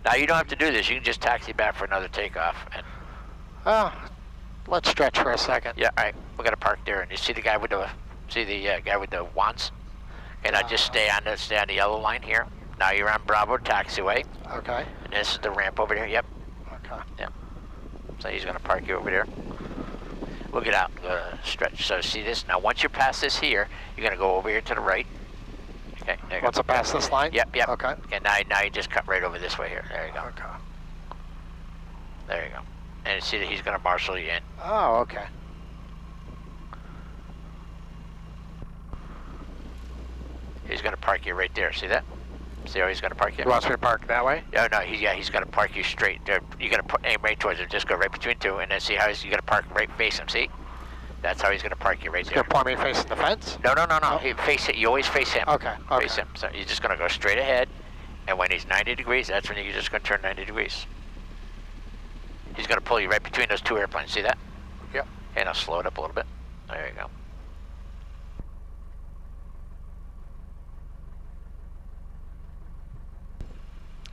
Now you don't have to do this. You can just taxi back for another takeoff. And
Let's stretch for a second.
yeah, all right. We're gonna park there, and you see the guy with the guy with the wands, and I just stay on the yellow line here. Now you're on Bravo taxiway,
Okay.
and this is the ramp over there. Yep.
Okay.
Yep. So he's gonna park you over there. We'll get out, stretch. So see this? Now once you're past this here, you're gonna go over here to the right. Okay. There you go.
Once I pass this line?
Yep, yep.
Okay.
Okay, now you just cut right over this way here. There you go.
Okay.
There you go. And see that he's going to marshal you in.
Oh, okay.
He's going to park you right there. See that? See how he's going to park you?
He wants me to park that way?
No, he's going to park you straight there. You're going to aim right towards him. Just go right between two, and then see how he's going to park right face him. See? That's how he's going to park you right there.
He's going to point me facing the fence?
No.
Oh.
He face it. You always face him.
Okay.
Face him. So you're just going to go straight ahead, and when he's 90 degrees, that's when you're just going to turn 90 degrees. He's going to pull you right between those two airplanes. See that?
Yep.
And I'll slow it up a little bit. There you go.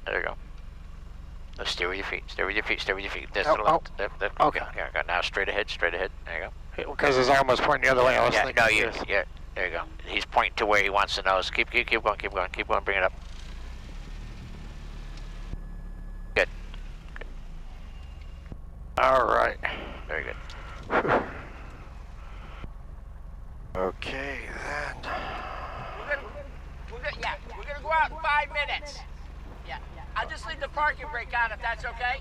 There you go. Now steer with your feet. Steer with your feet. Steer with your feet. This to the left. Left.
Okay.
Yeah, now straight ahead. Straight ahead. There you go.
Because his arm was pointing the other way. I was
Yeah.
thinking.
No, yeah. There you go. He's pointing to where he wants to know. So keep going. Keep going. Bring it up. Good.
All right.
Very good.
Okay, then.
We're gonna go out in 5 minutes. Yeah. I'll just leave the parking brake on if that's okay.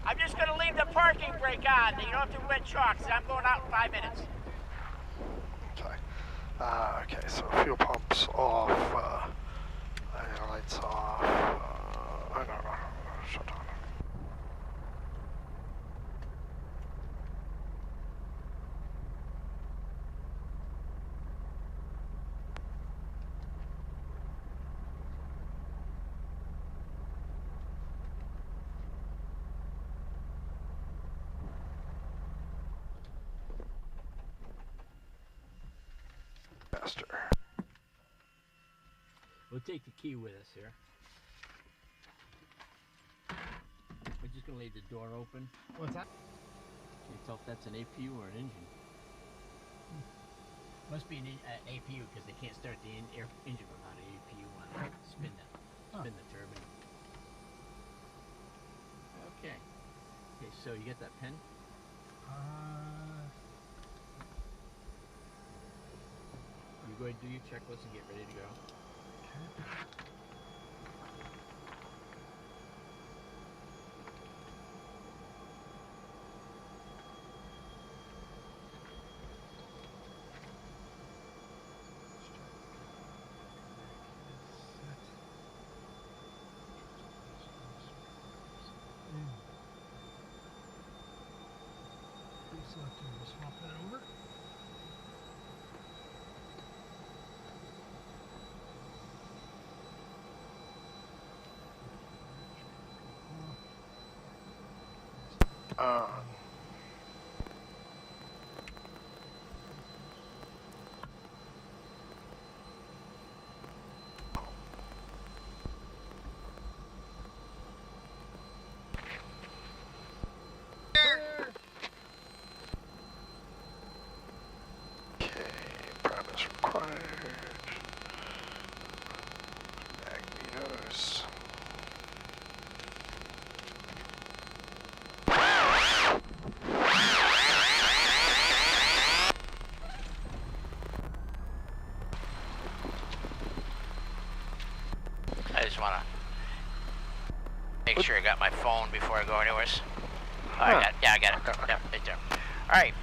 I'm just gonna leave the parking brake on. You don't have to wet chalks. I'm going out in 5 minutes.
Sorry. Okay, so fuel pumps off. Lights off. I don't know. Shut down. Faster.
We'll take the key with us here. We're just gonna leave the door open.
What's that?
Can you tell if that's an APU or an engine? Must be an APU because they can't start the engine without an APU on it. Spin the turbine. Okay. Okay, so you get that pen? You go ahead and do your checklist and get ready to go.
Swap that over.
Okay, premise required. Magnetos.
I just wanna. Make sure I got my phone before I go anywhere. Oh, I got it. Yeah, I got it.
Okay.
Yeah, right there. All right.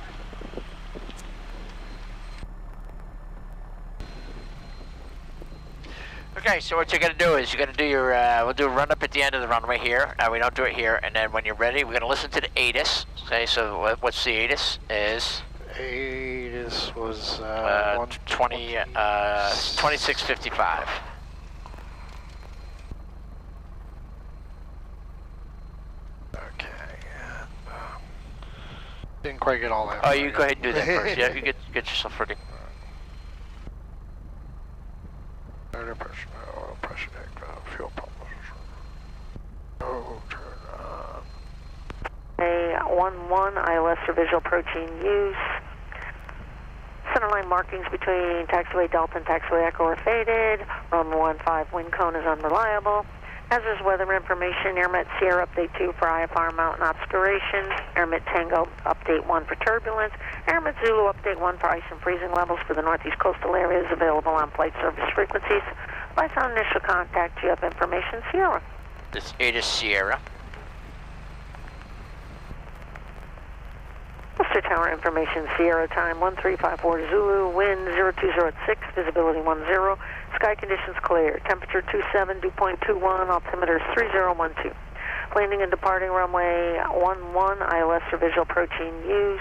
Okay, so what you're gonna do is you're gonna do your, we'll do a run up at the end of the runway here. We don't do it here, and then when you're ready, we're gonna listen to the ATIS. Okay, so what's the ATIS? Is
ATIS was
2655.
Okay. Didn't quite get all that.
Oh, you go ahead and do that first. Yeah, you get yourself ready.
Pressure, oil pressure, fuel pump. Oh, turn on.
A11 ILS for visual approaching use. Centerline markings between taxiway Delta and taxiway Echo are faded. Runway 15 wind cone is unreliable. Hazardous weather information, AirMet Sierra update 2 for IFR mountain obscuration. AirMet Tango update 1 for turbulence. AirMet Zulu update 1 for ice and freezing levels for the northeast coastal areas available on flight service frequencies. By on initial contact, you have information, Sierra.
This ATIS Sierra.
Worcester Tower information, Sierra time 1354 Zulu, wind 0206, visibility 10, sky conditions clear, temperature 27, dew point 21, altimeter 3012. Landing and departing runway 11, ILS for visual approaching use.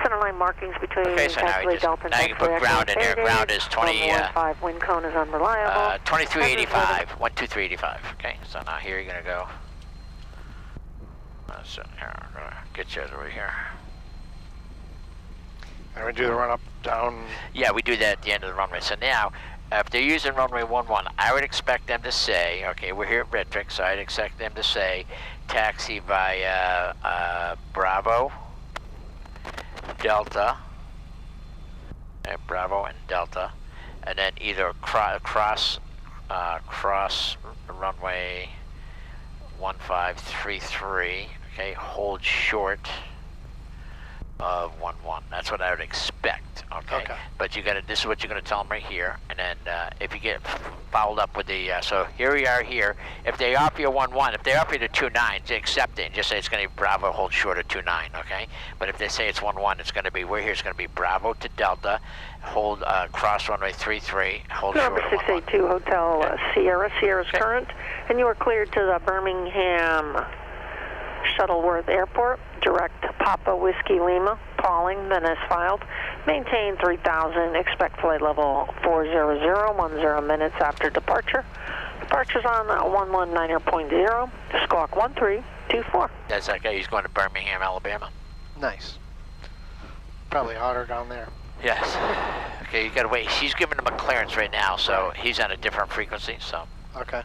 Centerline markings between taxiway Delta and
now you can put ground in there. Ground is 15
wind cone is unreliable.
2385, 12385. Okay, so now here you're gonna go. So here, I'm gonna get you over here.
And we do the run up, down.
Yeah, we do that at the end of the runway. So now, if they're using runway 11, I would expect them to say, okay, we're here at Redfix, so I'd expect them to say, taxi via Bravo, Delta, Bravo and Delta, and then either cross runway 1533. Okay, hold short of 11. That's what I would expect. Okay. But you got to. This is what you're going to tell them right here. And then if you get fouled up with the, so here we are here. If they offer you 11, if they offer you the 29, accept it and just say it's going to be Bravo, hold short of 29. Okay. But if they say it's 11, it's going to be we're here. It's going to be Bravo to Delta, hold cross runway 33, hold short
Number
of
682 Hotel Sierra. Sierra's current, and you are cleared to the Birmingham Shuttleworth Airport. Direct Papa Whiskey Lima, Pauling, then as filed. Maintain 3000, expect flight level 400, 10 minutes after departure. Departure's on 119.0, squawk 1324.
That's that guy, he's going to Birmingham, Alabama.
Nice. Probably hotter down there.
Yes. Okay, you gotta wait. He's giving him a clearance right now, so he's on a different frequency, so.
Okay.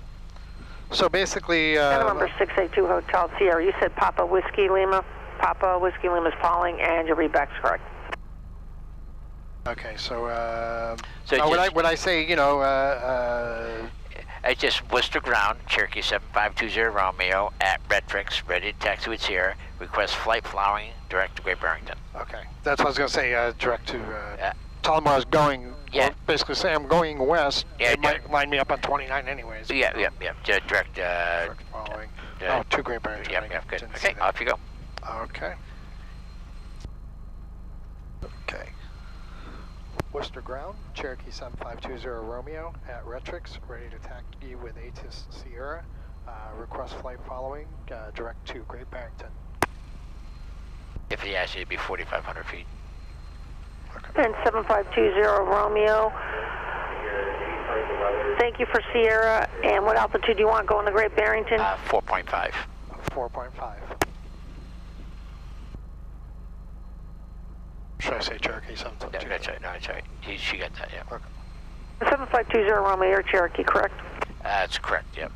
So basically,
Number 682 Hotel Sierra. You said Papa Whiskey Lima. Papa Whiskey Lima's calling, and your readback's correct.
Okay, so,
when
I say, you know,
it's just Worcester ground, Cherokee 7520 Romeo at Redfix, ready to taxi with Sierra. Request flight following direct to Great Barrington.
Okay, that's what I was going to say, direct to, tell them where I was going.
Yeah.
Well, basically say I'm going west.
Yeah,
they might line me up on 29 anyways.
Yeah. Direct,
Direct following. To Great Barrington.
Yeah, good. Okay, off you go.
Okay. Okay. Worcester ground, Cherokee 7520 Romeo at Retrix, ready to taxi with ATIS Sierra. Request flight following, direct to Great Barrington.
If he asks you, it'd be 4,500 feet.
Okay.
And 7520 Romeo. Thank you for Sierra. And what altitude do you want going to Great Barrington?
4.5.
4.5. Should I say Cherokee 7520?
Yeah, that's right. No, that's right. She got that, yeah.
Okay.
7520 Romeo, you're Cherokee, correct?
That's correct, yep.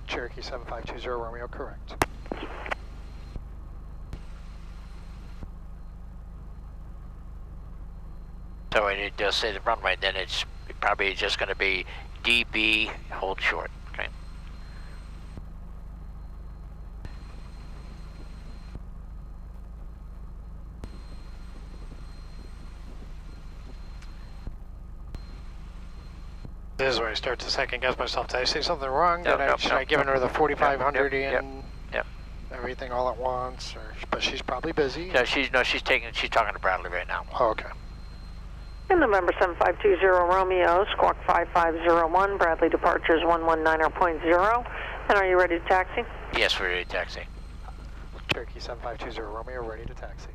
Cherokee 7520 Romeo, correct.
So when it does say the runway, then it's probably just going to be DB, hold short, okay?
this is where I start to second guess myself. Did I say something wrong? Should I give her the 4,500 in everything all at once? Or, but she's probably busy.
No, she's talking to Bradley right now.
Oh, okay.
In November 7520 Romeo, squawk 5501, Bradley departures 119.0. And are you ready to taxi?
Yes, we're ready to taxi.
Cherokee 7520 Romeo, ready to taxi.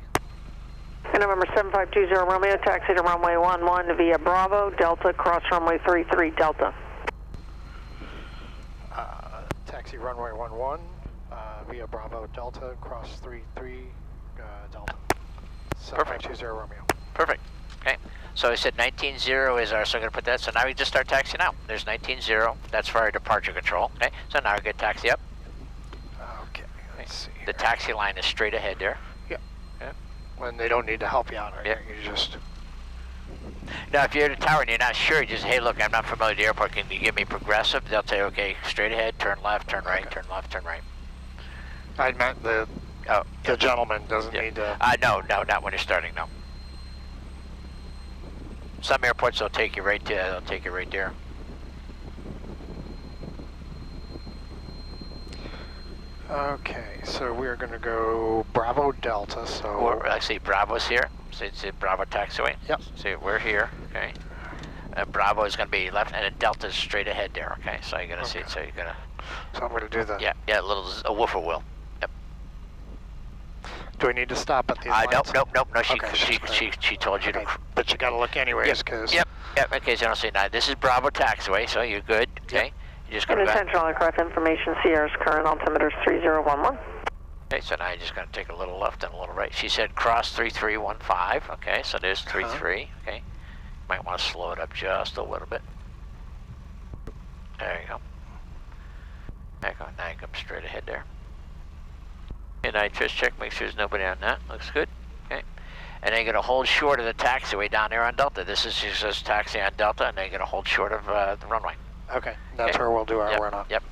In November 7520 Romeo, taxi to runway 11 via Bravo, Delta, cross runway 33, Delta.
Taxi runway 11 via Bravo, Delta, cross 33, Delta. 7520 Romeo.
Perfect. Okay. So I said 19.0 is our, so I'm going to put that, so now we just start taxiing out. There's 19.0, that's for our departure control. Okay, so now we get taxi up.
Okay, let's see.
The taxi line is straight ahead there.
When they don't need to help you out, right? You just...
Now, if you're at a tower and you're not sure, just, hey, look, I'm not familiar with the airport, can you give me progressive? They'll say, okay, straight ahead, turn left, turn right, turn left, turn right.
I meant the gentleman doesn't need to...
No, not when you're starting, no. Some airports, they'll take you right there.
Okay, so we're going to go Bravo Delta, so...
I see Bravo's here. So it's Bravo taxiway.
Yep.
See, we're here, okay. Bravo is going to be left, and then Delta's straight ahead there, okay. So you're going to see it, so you're going to...
So I'm going to do the...
Yeah, a woofer wheel. Yep.
Do we need to stop at these lights?
Nope. No, she told you to...
But you got to look anyways, because...
Yep, okay, so I don't see now. This is Bravo taxiway, so you're good, okay.
Yep.
You just go back.
Central aircraft information, Sierra's current altimeter is 3011.
Okay, so now you're just going to take a little left and a little right. She said cross 3315, okay, so there's 33, okay. Might want to slow it up just a little bit. There you go. Now you come straight ahead there. And I just check, make sure there's nobody on that. Looks good, okay. And then you're going to hold short of the taxiway down there on Delta. This is just taxi on Delta, and then you're going to hold short of the runway.
Okay, that's where we'll do our run-up.
Yep.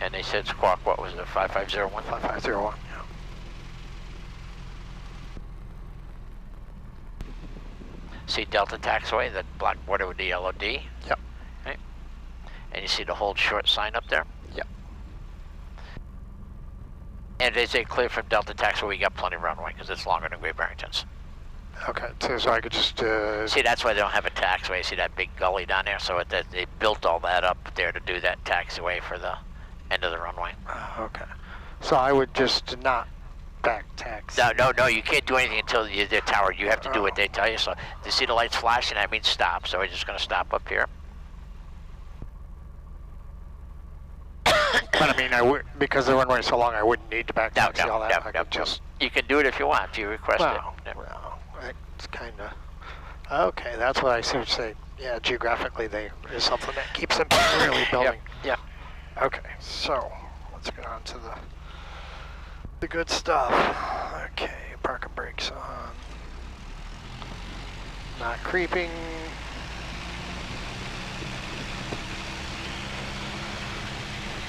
And they said squawk, what was it, 5501?
5501, yeah.
See Delta taxiway, that black border with the yellow D?
Yep.
Okay. And you see the hold short sign up there?
Yep.
And they say clear from Delta taxiway, we got plenty of runway, because it's longer than Great Barrington's.
Okay, so I could just...
See, that's why they don't have a taxiway. See that big gully down there? So they built all that up there to do that taxiway for the end of the runway.
Okay. So I would just not back taxi.
No, you can't do anything until the tower. You have to do what they tell you. So you see the lights flashing, that means stop. So we're just going to stop up here.
But I mean, I would, because the runway is so long, I wouldn't need to back taxi all that. I could just...
You can do it if you want, if you request it.
Well, it's kind of... Okay, that's what I seem to say. Yeah, geographically, there is something that keeps them really building.
Yeah.
Okay, so let's get on to the good stuff. Okay, parking brakes on. Not creeping.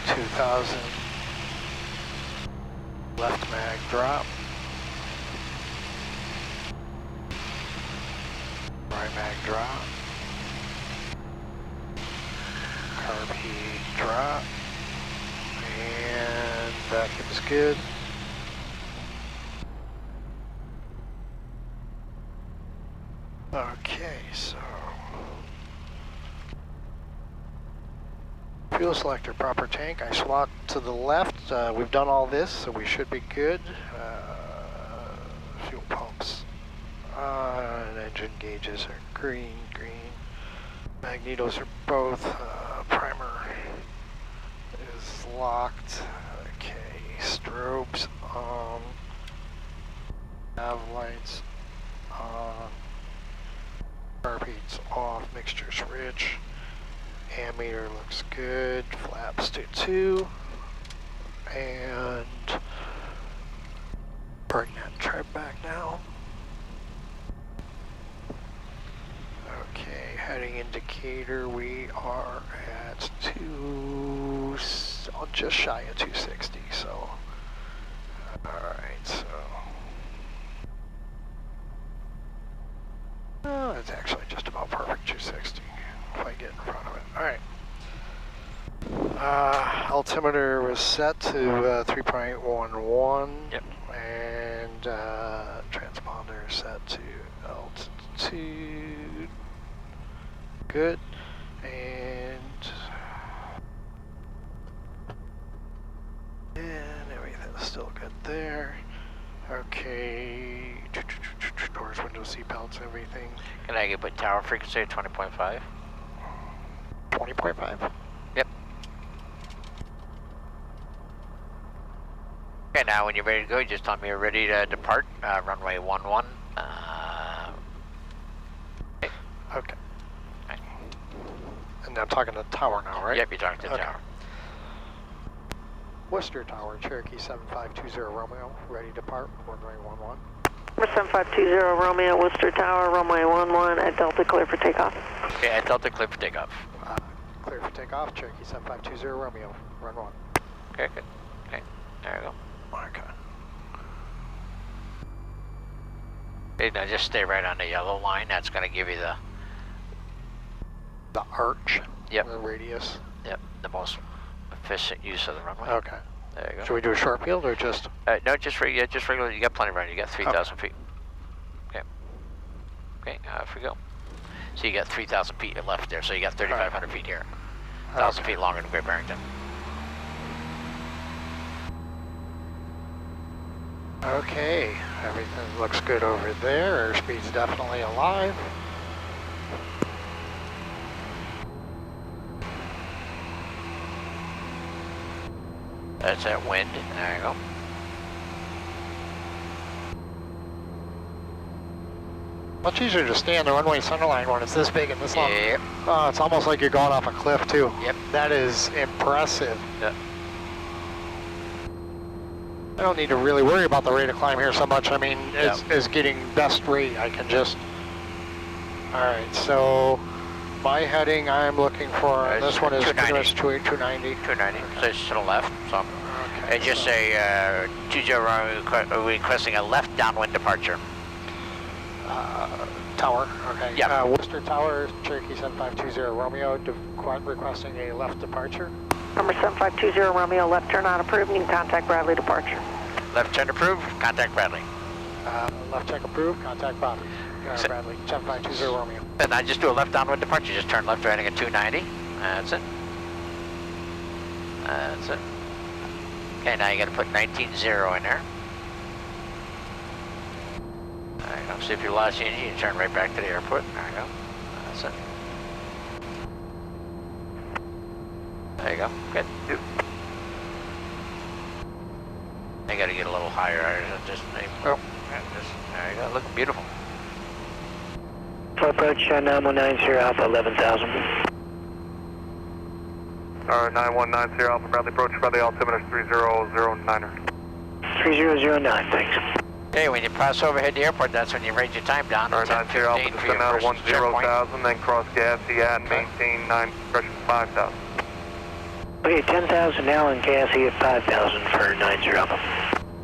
$2,000. Left mag drop. Right mag drop. Carb heat drop. And vacuum is good. Okay, so fuel selector, proper tank. I slot to the left. We've done all this, so we should be good. Fuel pumps on. Engine gauges are green. Magnetos are both. Primer is locked. Okay, strobes on. Nav lights on. Carb heat's off. Mixture's rich. Ammeter looks good. Flaps to 2. And bring that trip back now. Okay, heading indicator, we are at just shy of 260, so alright, so it's actually just about perfect 260. Altimeter was set to 3.11.
Yep.
And transponder set to altitude. Good. And everything's still good there. Okay. Doors, windows, seatbelts, everything.
Can I put tower frequency at 20.5?
20.5?
Yep. Okay, now when you're ready to go, just tell me you're ready to depart. Runway 11. Okay.
Okay. And I'm talking to the tower now, right?
Yep, you're talking to the tower.
Worcester Tower, Cherokee 7520 Romeo, ready to depart, runway 11.
7520 Romeo, Worcester Tower, runway 11 at Delta, clear for takeoff.
Okay, at Delta, clear for takeoff.
Clear for takeoff, Cherokee 7520 Romeo, run 1.
Okay, good. Okay, there we go.
Okay.
Okay, now just stay right on the yellow line. That's going to give you
the arch?
Yep.
The radius?
Yep, the most efficient use of the runway.
Okay.
There you go.
Should we do a short field or just?
No, just regular. You got plenty of runway. You got 3,000 feet. Okay. Okay, off we go. So you got 3,000 feet left there. So you got 3,500 feet here. 1,000 feet longer than Great Barrington.
Okay, everything looks good over there. Airspeed's definitely alive.
That's that wind. There you go.
Much easier to stay on the runway centerline when it's this big and this long.
Yep.
Oh, it's almost like you're going off a cliff too.
Yep.
That is impressive.
Yep.
I don't need to really worry about the rate of climb here so much. I mean, as getting best rate, I can just... Alright, so my heading I'm looking for, this one is 290.
290, so it's to the left. So,
okay,
and just say 20 requesting a left downwind departure.
Tower, okay.
Yeah.
Worcester Tower, Cherokee 7520 Romeo, requesting a left departure.
Number 7520 Romeo, left turn on approved, and contact Bradley departure.
Left turn approved, contact Bradley.
Left check approved, contact Bradley. Bradley, 7520 Romeo.
Then I just do a left downwind departure, just turn left heading at 290. That's it. That's it. Okay, now you got to put 19.0 in there. There you go. See if you lost your engine, you turn right back to the airport. There you go. That's it. There you go. Good.
Yep.
I got to get a little higher. Just there you go. Looking beautiful.
Approach 9190 Alpha 11,000.
9190 Alpha Bradley approach, Bradley altimeter 3009er.
3009, thanks.
Okay, when you pass overhead the airport, that's when you raise your time down to
90 Alpha, descend out of 10,000, then cross Gassy at maintain 9, pressure 5,000.
Okay, 10,000 now and Gassy at 5,000 for 90 Alpha.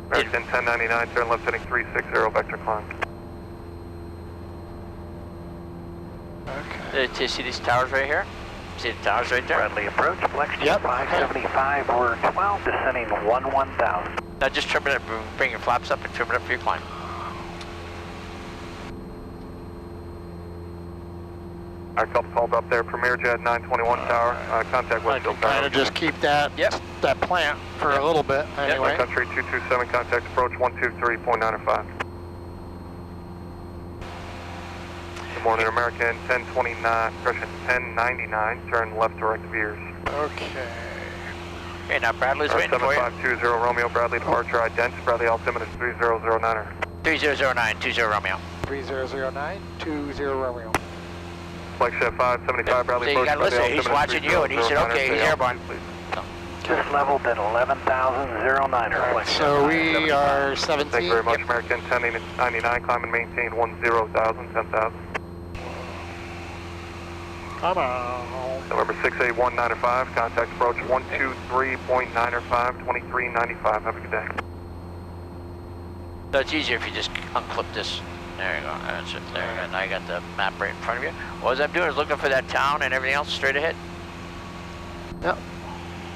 American 1099, turn left heading 360, vector climb.
Okay.
Do you see these towers right here? See the towers right there?
Bradley approach, Flex 575, we're 12, descending 11,000.
Now just trim it up, bring your flaps up and trim it up for your climb.
Our couple called up there, Premier Jet 921 tower, contact Westfield Tower.
Kind of just keep that that plant for a little bit anyway.
Country 227, contact approach 123.95. Good morning, American 1029, correction 1099, turn left directive ears.
Okay.
Okay, now Bradley's waiting for you.
7520 Romeo, Bradley departure, ident, Bradley altimeter 3009er.
3009, 20 Romeo.
3009, 20 Romeo.
Flex Jet 575, Bradley
So you
approach,
gotta
Bradley
listen, he's
altimeter
watching you and he said, okay, he's airborne.
Just leveled at 11,009er.
Right, so we are 17.
Thank you very much, American 1099, climb and maintain 10,000, 10,000.
Come on.
November 68195, contact approach 123.95, 2395. Have a good day.
So it's easier if you just unclip this. There you go, that's it, there you go. Now you got the map right in front of you. All I'm doing is looking for that town and everything else straight ahead.
Yep.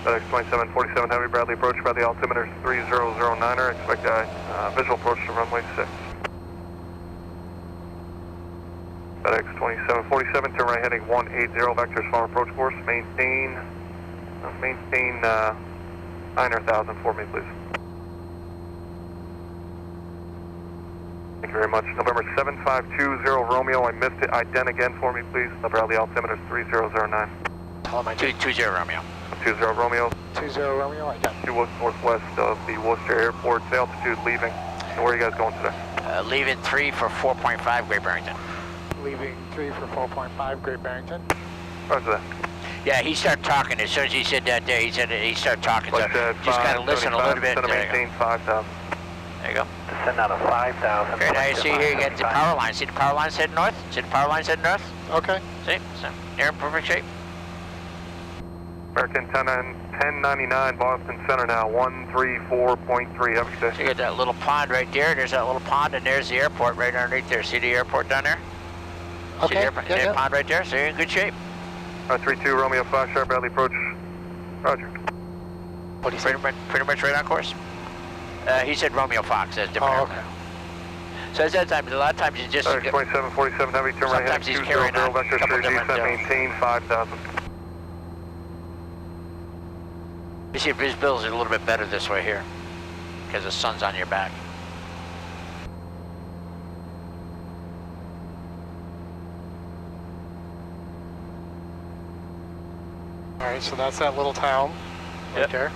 FedEx 2747 Heavy, Bradley approach, Bradley altimeter 3009er, expect visual approach to runway 6. FedEx 2747, turn right heading 180, vectors farm approach course, maintain 9,000 for me, please. Thank you very much. November 7520 Romeo, I missed it, ident again for me, please. Bradley altimeter 3009.
Tell him
20 Romeo.
20 Romeo.
20 Romeo, I got
Due northwest of the Worcester Airport, altitude leaving. And where are you guys going today?
Leaving 3 for 4.5 Great Barrington.
leaving 3 for 4.5 Great Barrington.
Roger that.
Yeah, he started talking. As soon as he said that there, he started talking. So just got to listen a little bit.
Maintain 5,000.
There you go.
Descend out of 5,000.
Okay, now you see here, you got the power line. See the power lines heading north? See the power lines heading north?
Okay.
See? So they're in perfect shape.
American 1099, Boston Center now, 134.3. Have a good day.
So you got that little pond right there. There's that little pond, and there's the airport right underneath there. See the airport down there?
Okay.
See the airport,
Yeah.
pond right there? So you're in good shape.
32 Romeo 5 sharp, Bradley approach. Roger.
What do you say? Pretty much right on course. He said Romeo Fox. That's different.
Oh, okay.
So at that time, a lot of times you just.
2747 heavy, turn right
Sometimes
heading
he's carrying
200,
on a
vector
couple
straight
different,
descent, maintain 5,000.
You see, visibility is a little bit better this way here, because the sun's on your back.
All right, so that's that little town right there.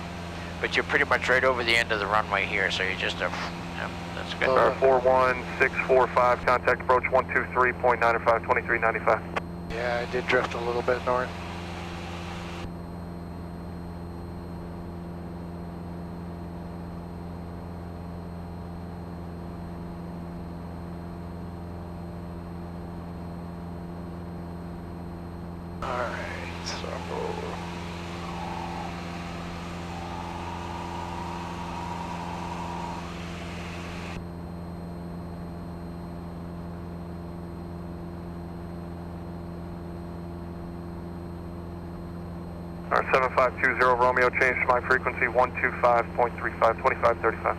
But you're pretty much right over the end of the runway here, so you're just a. Yeah, that's good.
41645, contact approach 123.95, 2395.
Yeah, I did drift a little bit north. Alright, so
Our 7520 Romeo, change to my frequency 125.35, 2535.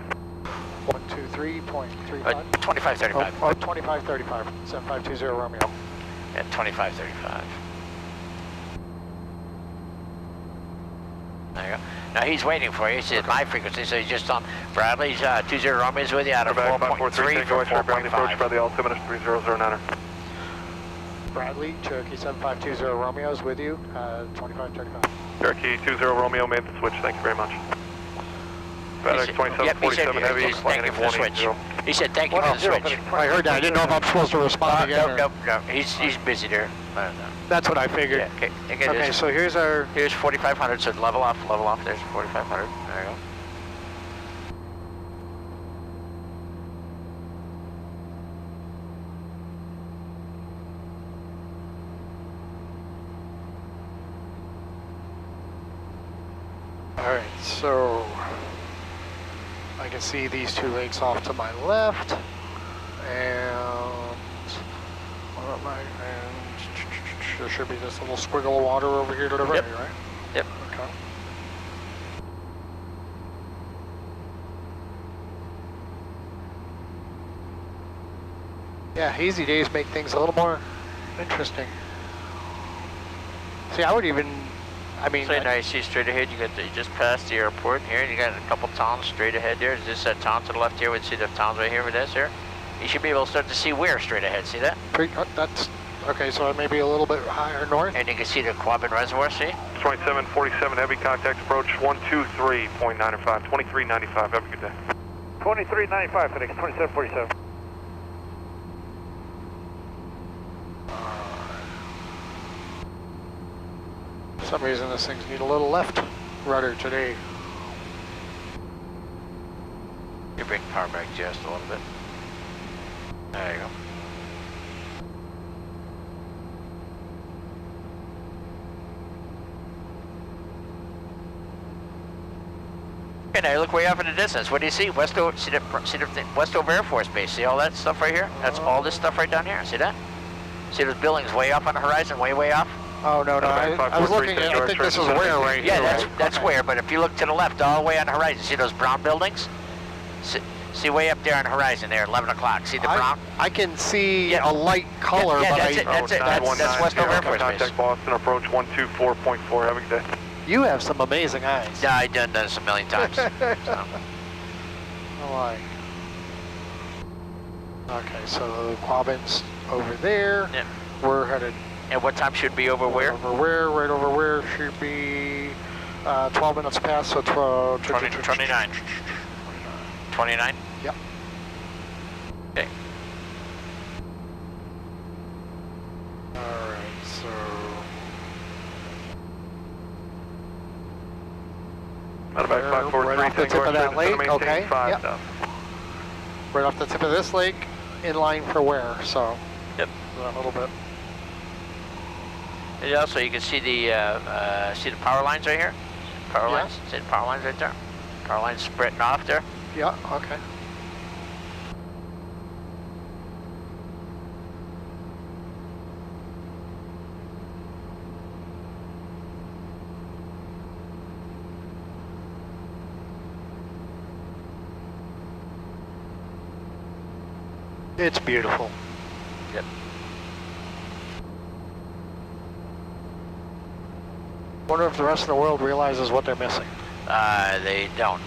123.35.
2535.
Oh, 2535. 7520 Romeo.
Yeah, 2535. There you go. Now he's waiting for you. He said my frequency, so he's just on Bradley's 20 Romeo's with you out of 4.3 for 4.5.
Bradley altimeter 3009er.
Bradley, Cherokee 7520 Romeo is with you, 2535.
Cherokee 20 Romeo made the switch, thank you very much. FedEx 2747 heavy,
thank you for the switch. He said thank you for the switch.
I heard that. I didn't know if I'm supposed to respond again.
No. He's busy there.
That's what I figured.
Yeah, okay.
Okay, so here's our...
Here's 4500, so level off. There's 4500. There you go.
Alright, so I can see these two lakes off to my left, and there should be this little squiggle of water over here to the right, right?
Yep.
Okay. Yeah, hazy days make things a little more interesting. See, I would even, I mean...
So now you see straight ahead, you just passed the airport here, and you got a couple towns straight ahead there. Is this that town to the left here? We see the towns right here with this here. You should be able to start to see where straight ahead, see that?
That's, okay, so maybe a little bit higher north.
And you can see the Quabbin Reservoir, see?
2747 heavy, contact approach 123.95, 2395, have a good day.
2395, FedEx 2747.
For some reason these things need a little left rudder today.
You bring power back just a little bit. There you go. Okay, now you look way off in the distance. What do you see? Westover, see the Westover Air Force Base. See all that stuff right here? That's all this stuff right down here. See that? See those buildings way up on the horizon, way off?
Oh, no, I was looking at, I think this is where right here.
Yeah,
right?
that's
Okay.
where, but if you look to the left, all the way on the horizon, see those brown buildings? See way up there on the horizon there, 11 o'clock, see the brown?
I can see a light color,
yeah,
but
that's it, that's Westover Air Force Base.
Contact Boston, approach 124.4, have a good day.
You have some amazing eyes.
Yeah, I've done this a million times. So.
Oh, my. Okay, so Quabbin's over there.
Yeah.
We're headed.
And what time should be over where?
Over where? Right over where should be 12 minutes past, so
29. 29?
Yep.
Okay.
Alright, so...
Right
off the tip of that lake, okay. Yep. Right off the tip of this lake, in line for where, so...
Yep.
A little bit.
And also, you can see the power lines right here? Power lines? See the power lines right there? Power lines spreading off there?
Yeah, okay. It's beautiful.
Yep.
Wonder if the rest of the world realizes what they're missing.
They don't.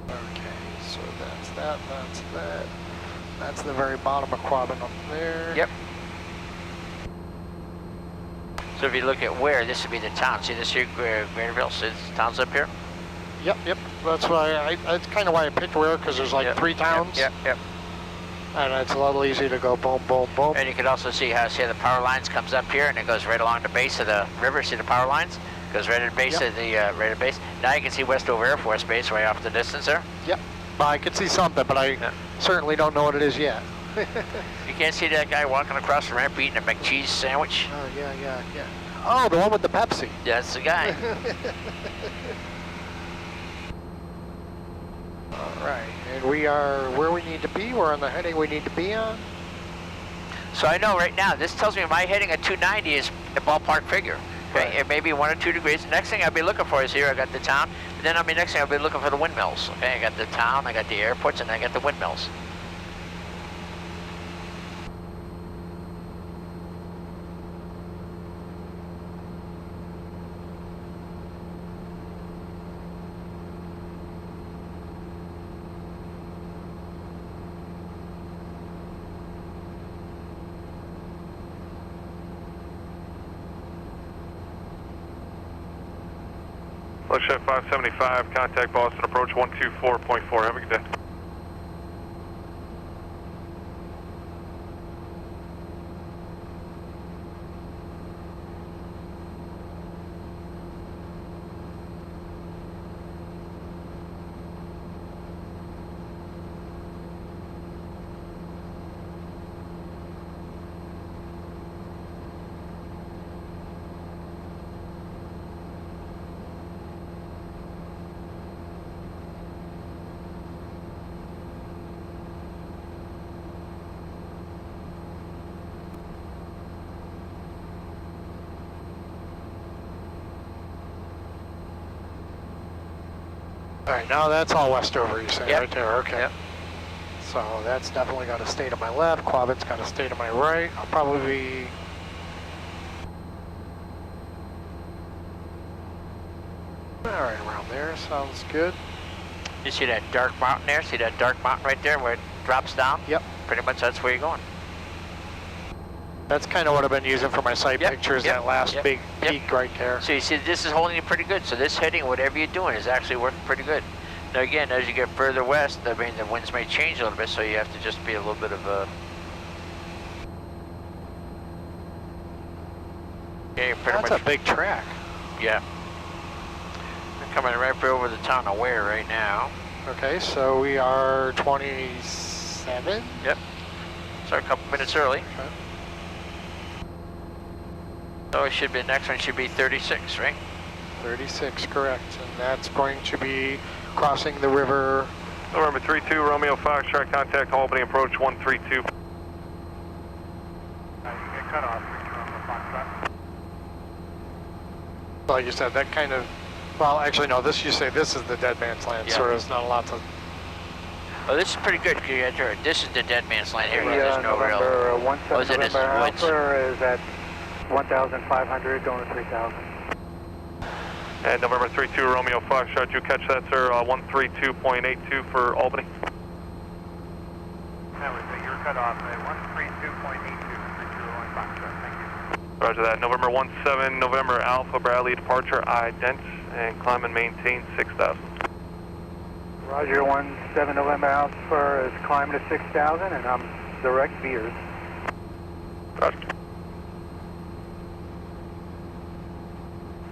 Okay, so that's that, that's that. That's the very bottom of Quabbin up there.
Yep. So if you look at where, this would be the town. See this here, Granville, see this town's up here?
Yep, yep. That's why that's kind of why I picked where, because there's like 3 towns.
Yep.
And it's a little easy to go boom, boom, boom.
And you can also see how the power lines comes up here and it goes right along the base of the river. See the power lines? Goes right at the base of the base. Now you can see Westover Air Force Base right off the distance there.
Yep. Well, I can see something, but I certainly don't know what it is yet.
You can't see that guy walking across the ramp eating a McCheese sandwich?
Oh, yeah. Oh, the one with the Pepsi.
That's the guy.
All right, and we are where we need to be. We're on the heading we need to be on.
So I know right now, this tells me my heading at 290 is a ballpark figure. Okay,
Right.
It may be 1 or 2 degrees. The next thing I'll be looking for is here, I got the town. And then next thing I'll be looking for the windmills. Okay, I got the town, I got the airports, and I got the windmills.
Chef 575, contact Boston, approach 124.4, have a good day.
All right, now that's all Westover, you say, right there, okay.
Yep.
So that's definitely got to stay to my left. Quabbin's got to stay to my right. I'll probably be... All right, around there, sounds good.
You see that dark mountain there? See that dark mountain right there where it drops down?
Yep.
Pretty much that's where you're going.
That's kind of what I've been using for my site pictures, that last big peak right there.
So you see this is holding you pretty good. So this heading, whatever you're doing, is actually working pretty good. Now again, as you get further west, I mean, the winds may change a little bit, so you have to just be a little bit of a... Yeah, you're pretty
That's
much...
a big track.
Yeah. We're coming right over the town of Ware right now.
Okay, so we are 27?
Yep. So a couple minutes early.
Okay.
So it should be, the next one should be 36, right?
36, correct. And that's going to be crossing the river
November 32, Romeo Foxtrot, contact Albany approach 132.
You get cut off, Romeo Foxtrot.
Like you said, that kind of, well, actually no, this, you say this is the dead man's land,
Yeah.
so there's not a lot to,
Oh, this is pretty good. This is the dead man's land here. There's no
November
real.
17
This is
November
woods.
Alpha is at 1,500 going to 3,000.
And November 32, Romeo Foxtrot, you catch that, sir, 132.82 for Albany.
That was it, you're cut off at 132.82, 301 Foxtrot, thank you.
Roger that. November 17, November Alpha, Bradley departure, ident, and climb and maintain 6,000.
Roger, 17 November Alpha is climbing to 6,000 and I'm direct Beers.
Roger.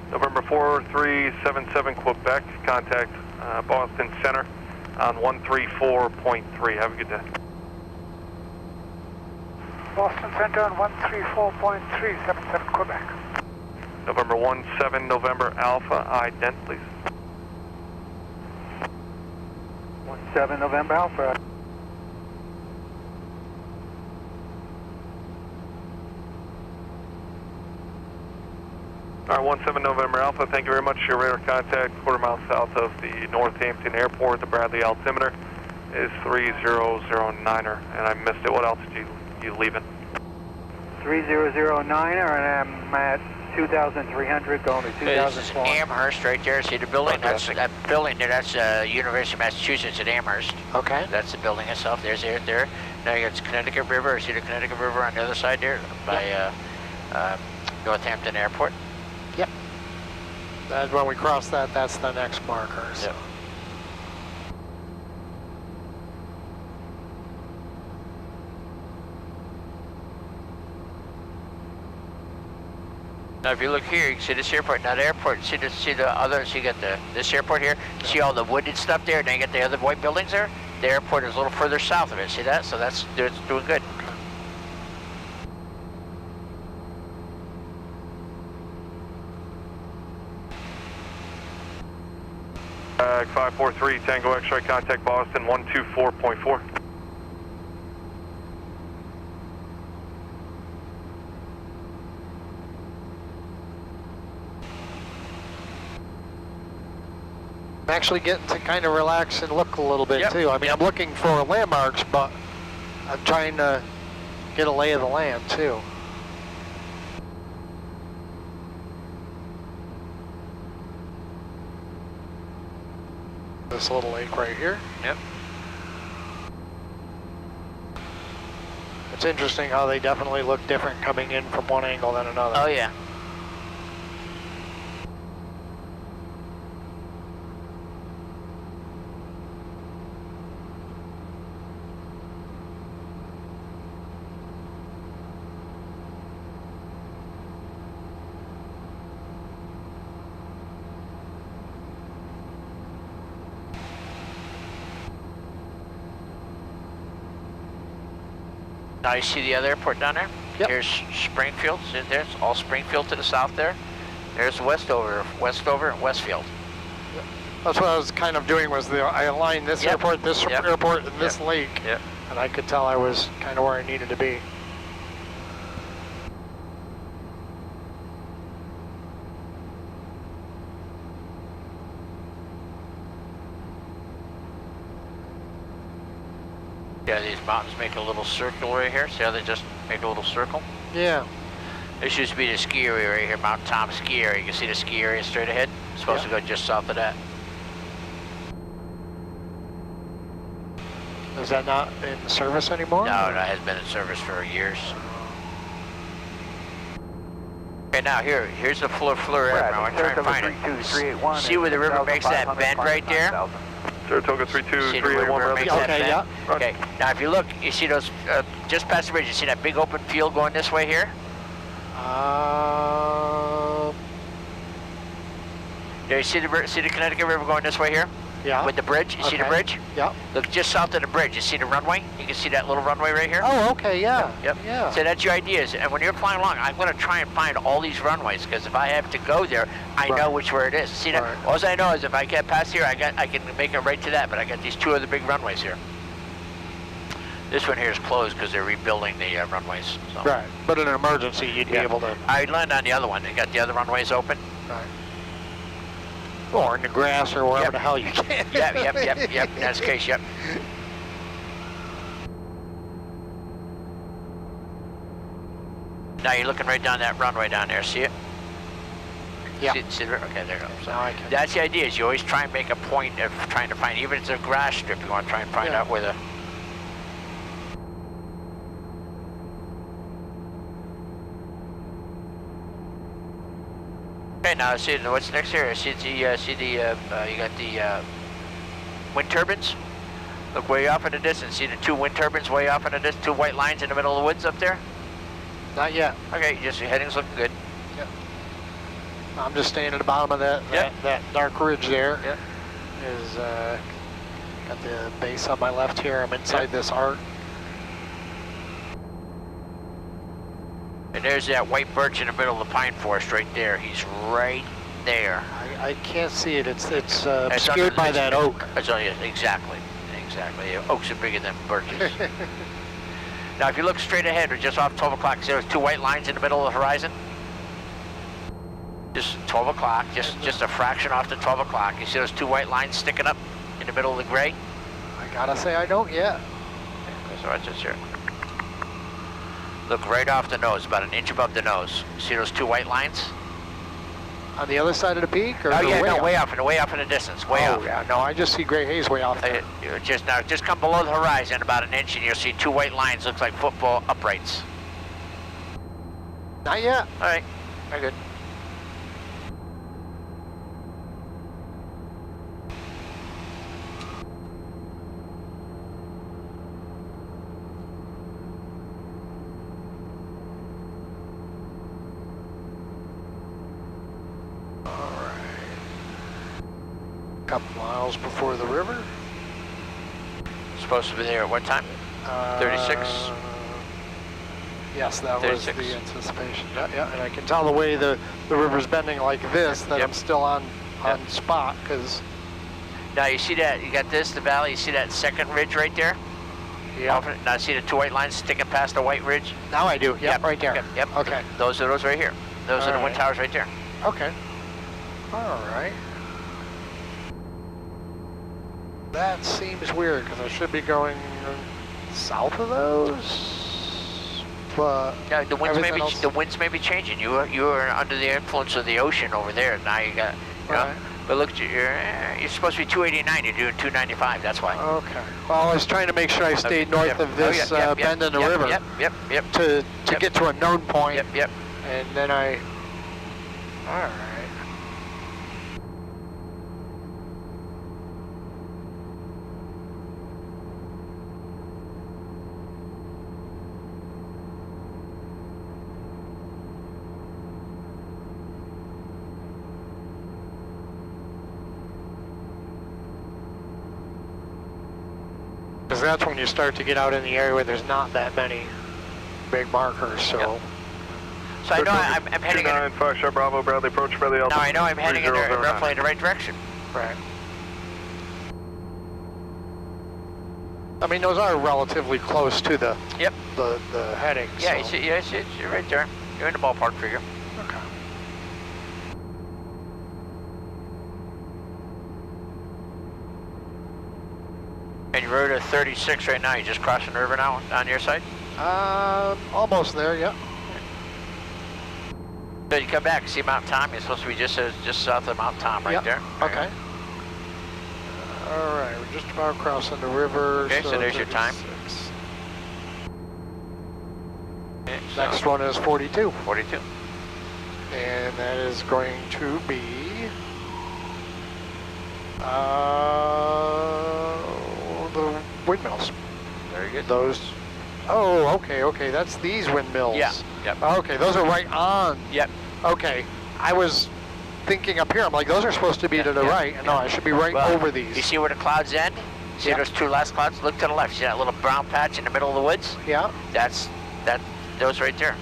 November 4377 Quebec, contact Boston Center on 134.3. Have a good day.
Boston Center on 134.377 Quebec.
November 17, November Alpha, ident, please.
17 November Alpha.
All right, 17 November Alpha, thank you very much. Your radar contact, quarter mile south of the Northampton Airport. The Bradley altimeter is 3009er, and I missed it. What altitude you leaving?
3009er, and I'm at 2,300 going to
This is
2,004.
Amherst right there. See the building? That's
Fantastic.
that building there. That's University of Massachusetts at Amherst.
okay.
That's the building itself. There's it there. Now you got the Connecticut River. See the Connecticut River on the other side there by Northampton Airport.
Yep. And when we cross that, that's the next marker, so.
Yep. Now, if you look here, you can see this airport. Now, the airport. See the other. So you got this airport here. You see all the wooded stuff there. Then you got the other white buildings there. The airport is a little further south of it. See that? So that's it's doing good.
543 Tango X-ray, contact Boston 124.4.
I'm actually getting to kind of relax and look a little bit
Yep.
too. I mean, I'm looking for landmarks, but I'm trying to get a lay of the land too. This little lake right here.
Yep.
It's interesting how they definitely look different coming in from one angle than another.
Oh yeah. Now you see the other airport down there?
Yep.
Here's Springfield. See, there's all Springfield to the south there. There's Westover, and Westfield.
That's what I was kind of doing, was I aligned this
Yep.
airport, this
Yep.
airport, and this
Yep.
lake,
Yep.
and I could tell I was kind of where I needed to be.
Yeah, these mountains make a little circle right here. See how they just make a little circle?
Yeah.
This used to be the ski area right here, Mount Tom ski area. You can see the ski area straight ahead. It's supposed to go just south of that.
Is that not in service anymore?
No, it has been in service for years. Okay, now here's the Fleur area. I'm trying to find it. See where the river makes that bend right there?
Saratoga
See the
32381.
river makes
Okay,
that bend?
yeah.
Okay, now if you look, you see those, just past the bridge, you see that big open field going this way here?
Uh,
Yeah, you see the Connecticut River going this way here?
Yeah.
With the bridge, you see the bridge?
Yeah.
Look just south of the bridge, you see the runway? You can see that little runway right here?
Oh, okay, yeah.
Yep.
Yeah.
So that's your idea, and when you're flying along, I'm going to try and find all these runways, because if I have to go there, I know which way it is. See that?
Right.
All I know is if I get past here, I can make it right to that, but I got these two other big runways here. This one here is closed because they're rebuilding the runways. So.
Right, but in an emergency, you'd be able to...
I'd land on the other one. They got the other runways open.
Right. Or in the grass or wherever the hell you can.
Yep. That's the case, yep. Now you're looking right down that runway down there. See it?
Yeah.
See the, okay, there you go. So
now I can.
That's the idea, is you always try and make a point of trying to find, even if it's a grass strip, you want to try and find out where the... Okay, now see what's next here. You got the wind turbines. Look way off in the distance. See the two wind turbines way off in the distance. Two white lines in the middle of the woods up there.
Not yet.
Okay, just your heading's looking good.
Yep. I'm just staying at the bottom of that dark ridge there.
Yep.
Is got the base on my left here. I'm inside this arc.
And there's that white birch in the middle of the pine forest right there. He's right there.
I can't see it. It's obscured by that oak.
Exactly. Oaks are bigger than birches. Now, if you look straight ahead, or just off 12 o'clock, see those two white lines in the middle of the horizon? Just 12 o'clock, just a fraction off the 12 o'clock. You see those two white lines sticking up in the middle of the gray?
I gotta say I don't yet.
So watch this here. Look right off the nose, about an inch above the nose. See those two white lines?
On the other side of the peak, or
oh yeah,
way
off in the distance, way off.
Yeah, no, I just see gray haze way off there.
Just come below the horizon about an inch, and you'll see two white lines. Looks like football uprights.
Not yet.
All right, very good.
Couple miles before the river.
Supposed to be there at what time? 36?
Yes, that
36.
was the anticipation. Yeah, and I can tell the way the river's bending like this that I'm still on spot, because...
Now you see that, you got this, the valley, you see that second ridge right there?
Yeah.
Now see the two white lines sticking past the white ridge?
Now I do, yep, right there.
Yep.
Okay.
Those are those right here. Those are the wind towers right there.
Okay. All right. That seems weird, because I should be going south of those, but
yeah, the winds may be changing. You are under the influence of the ocean over there. Now you got, but look, you're supposed to be 289. You're doing 295. That's why.
Okay. Well, I was trying to make sure I stayed north of this bend in the river.
Yep.
To get to a known point.
Yep.
And then I. All right. Because that's when you start to get out in the area where there's not that many big markers, so...
Yep. So I know I'm heading in...
29 Foxtrot Bravo, Bradley approach, Bradley Alpha.
Now I know I'm heading in roughly in the right direction.
Right. I mean, those are relatively close to the...
Yep.
The heading,
yeah,
so.
you see, you're right there. You're in the ballpark figure.
Okay.
And you're at 36 right now. You just crossing the river now on your side?
Almost there, yeah.
So you come back, see Mount Tom. You're supposed to be just south of Mount Tom right there.
Okay. All right, we're just about crossing the river.
Okay, so there's your time. Okay,
Next one is 42.
42.
And that is going to be... the windmills.
Very good.
Those... Oh, okay, that's these windmills.
Yeah, yep.
Okay, those are right on.
Yep.
Okay, I was thinking up here, I'm like, those are supposed to be to the right, and no, I should be right over these.
You see where the clouds end? See those two last clouds? Look to the left. See that little brown patch in the middle of the woods?
Yeah.
Those right there.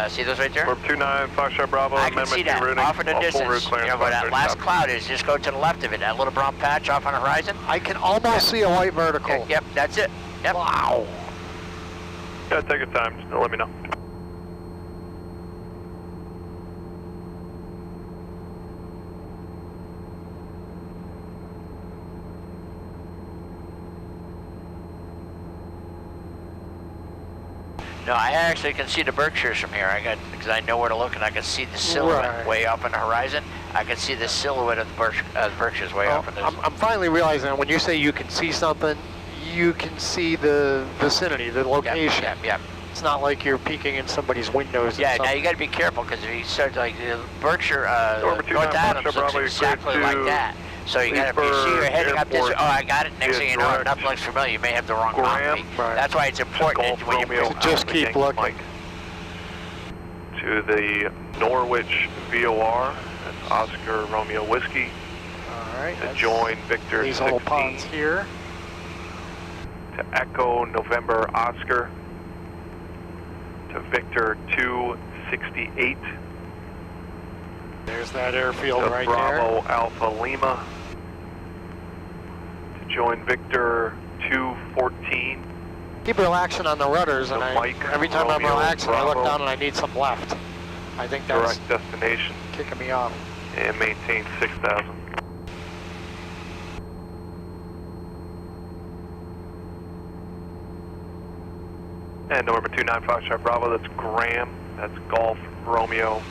See those right there?
We're 29, Foxtrot Bravo.
I can see that off in the distance. You know where that last cloud is, just go to the left of it. That little brown patch off on the horizon.
I can almost see a white vertical.
Okay, yep, that's it. Yep.
Wow.
Yeah, take your time. Just let me know.
No, I actually can see the Berkshires from here. Because I know where to look, and I can see the silhouette way up on the horizon. I can see the silhouette of the Berkshires way up in the.
I'm finally realizing that when you say you can see something, you can see the vicinity, the location.
Yep.
It's not like you're peeking in somebody's windows.
Yeah, now you got to be careful because if you start like Berkshire, North Adams looks exactly like that. So you got to, you see you're heading up this, oh, I got it, next thing you know, nothing looks familiar, you may have the wrong property. That's why it's important when you
just keep looking.
To the Norwich VOR, that's Oscar Romeo Whiskey.
Alright.
To join Victor
these
16.
little ponds here.
To Echo November Oscar. To Victor 268.
There's that airfield right
Bravo
there.
Alpha Lima. To join Victor 214.
Keep relaxing on the rudders, and every time I'm relaxing, I look down and I need some left. I think that's
direct destination.
Kicking me off.
And maintain 6,000. And November 29 Foxtrot Bravo, that's Graham. That's Golf Romeo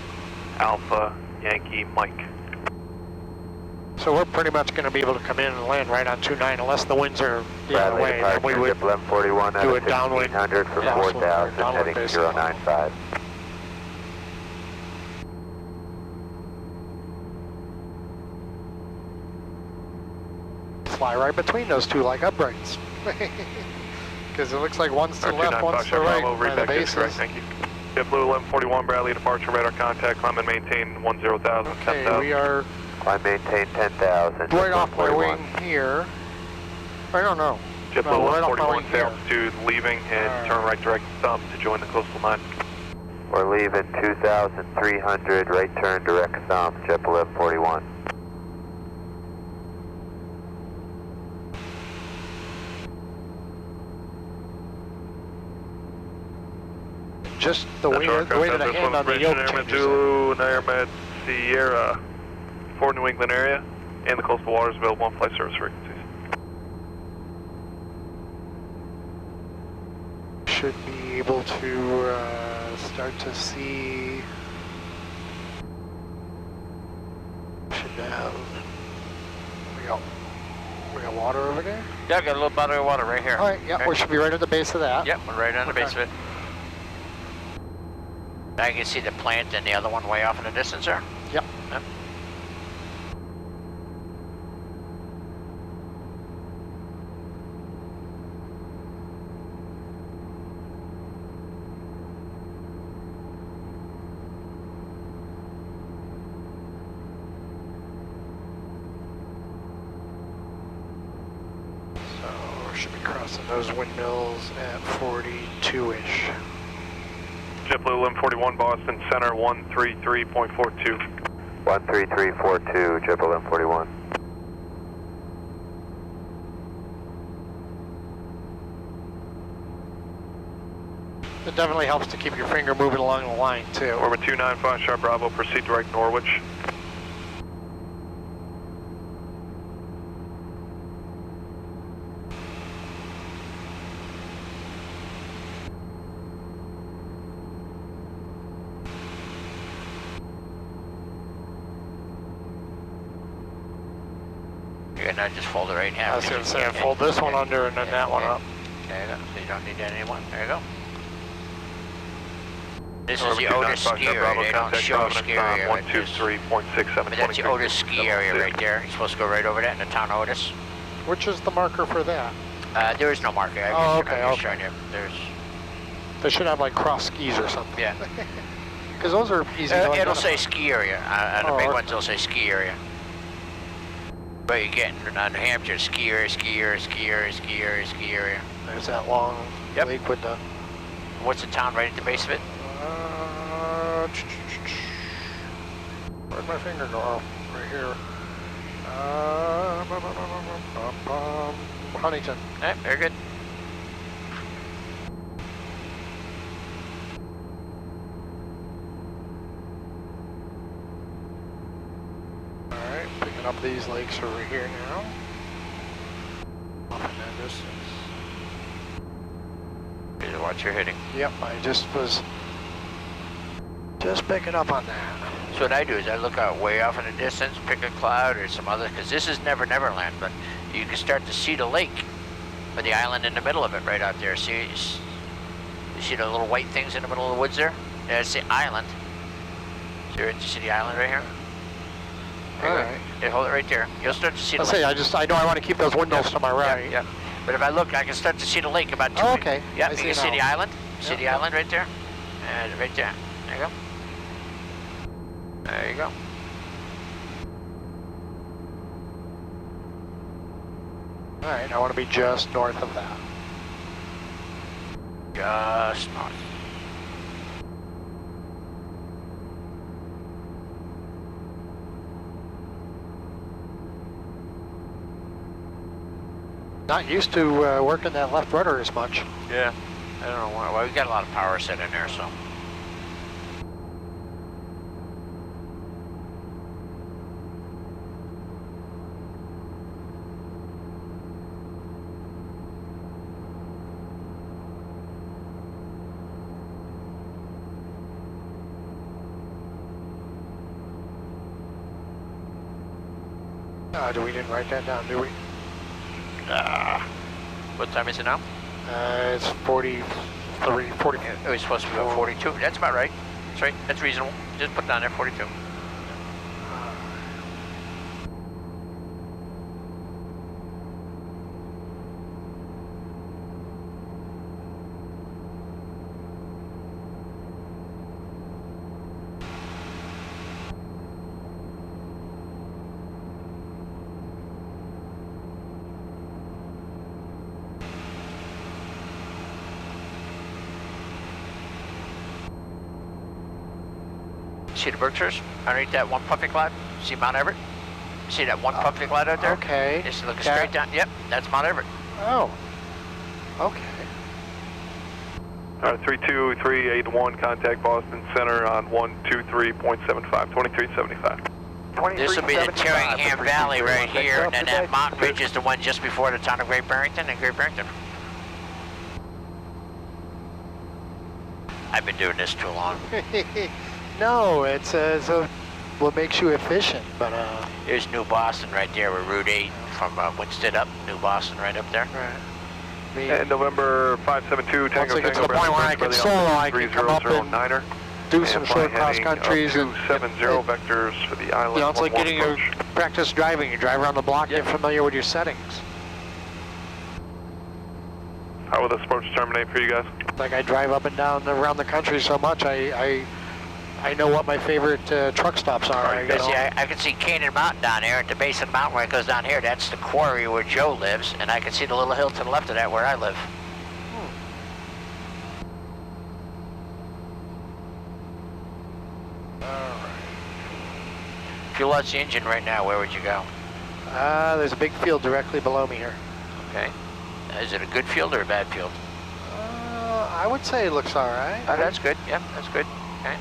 Alpha Yankee Mike.
So we're pretty much going to be able to come in and land right on 29 unless the winds are the other way. Then we would
1141
do a downwind.
1,500 for 4,000, heading 095.
Fly right between those two like uprights. Because it looks like one's to the left, one's to the right. By the bases.
Correct, thank you. JetBlue 1141 Bradley departure radar contact. Climb and maintain 10,000.
Okay,
10,000.
we are.
Climb maintain 10,000.
Right off my wing here. I don't know.
JetBlue
right
141 altitude leaving and turn right direct thumb to join the coastal 9.
We're leaving 2,300, right turn direct thumb, JetBlue 1141.
Just the weight of the hand on the yoke changes.
Zulu, Nairmed, Sierra, for New England area, and the coastal waters available on flight service frequencies.
Should be able to start to see. Should have. We got water over there?
Yeah, I got a little bottle of water right here.
All right, yeah, okay. We should be right at the base of that.
Yep, we're right on the base of it. Now you can see the plant and the other one way off in the distance there?
Yep. So should be crossing those windmills at 42-ish.
JetBlue 1141 Boston Center 133.42.
13342, JetBlue 1141.
It definitely helps to keep your finger moving along the line too.
Number 29 Foxtrot Bravo, proceed direct Norwich.
You're gonna just fold it right in half.
I was going to say, fold this one under and then that one up.
Okay, so you don't need that anymore. There you go. This is the Otis ski area. They don't show ski area.
123.67.
But that's the Otis ski area right there. You're supposed to go right over that in the town of Otis.
Which is the marker for that?
There is no marker.
Oh, okay,
I'm just showing you.
They should have like cross skis or something.
Yeah.
Because those are easy to
It'll
identify.
say ski area. On the
Oh,
big
okay.
ones, it'll say ski area. But you get on New Hampshire, ski area, ski area, ski area, ski area, ski area.
There's that long
Yep.
lake with the...
What's the town right at the base of it?
Where'd my finger go? Oh, right here. Huntington.
Alright, very good.
Alright, picking up these lakes over here now. Off in that distance.
You need to watch your hitting.
Yep, I just was picking up on that.
So what I do is I look out way off in the distance, pick a cloud or some other, because this is Never Never Land, but you can start to see the lake, or the island in the middle of it right out there. See, you see the little white things in the middle of the woods there? That's the island. Do you see the island right here? There you go.
Alright.
Yeah, hold it right there. You'll start to see the
I'll
lake.
say, I know I want to keep those windows to my right.
Yeah, yeah. But if I look, I can start to see the lake about 2
Oh,
feet.
okay.
Yeah,
I
you
see
can
it
see
now.
the island. See
Yep,
the
yep.
island right there? And right there. There you go. There you go.
Alright, I want to be just north of that.
Just north.
Not used to working that left rudder as much.
Yeah. I don't know why. Well, we got a lot of power set in there, so.
We didn't write that down, do we?
What time is it now?
It's 43, 40.
It was supposed to be about 42. That's about right. That's right. That's reasonable. Just put down there 42. See the Berkshires underneath that one puffy cloud? See Mount Everett? See that one puffy cloud out there?
Okay.
Just looking
That-
straight down. Yep, that's Mount Everett.
Oh. Okay.
All right, 32381, contact Boston Center on 123.75, 2375.
This will be the Terringham Valley right here, and then that mountain ridge is the one just before the town of Great Barrington and Great Barrington. I've been doing this too long.
No, it's what makes you efficient, but
There's New Boston right there with Route 8 from Winston up, New Boston right up there.
right.
And November 572,
Once
Tango
I get to
Tango,
the point where I can solo, I can come up and
3009er.
do some short cross countries and
270 vectors for the island.
you know, it's like
11
getting your
approach.
practice driving. You drive around the block, get familiar with your settings.
How will this approach terminate for you guys?
Like I drive up and down around the country so much, I know what my favorite truck stops are.
I can see Canaan Mountain down there at the base of the mountain where it goes down here. That's the quarry where Joe lives, and I can see the little hill to the left of that where I live. If you lost the engine right now, where would you go?
There's a big field directly below me here.
Okay. Is it a good field or a bad field?
I would say it looks all right.
Oh, that's good. Yep, that's good. Okay.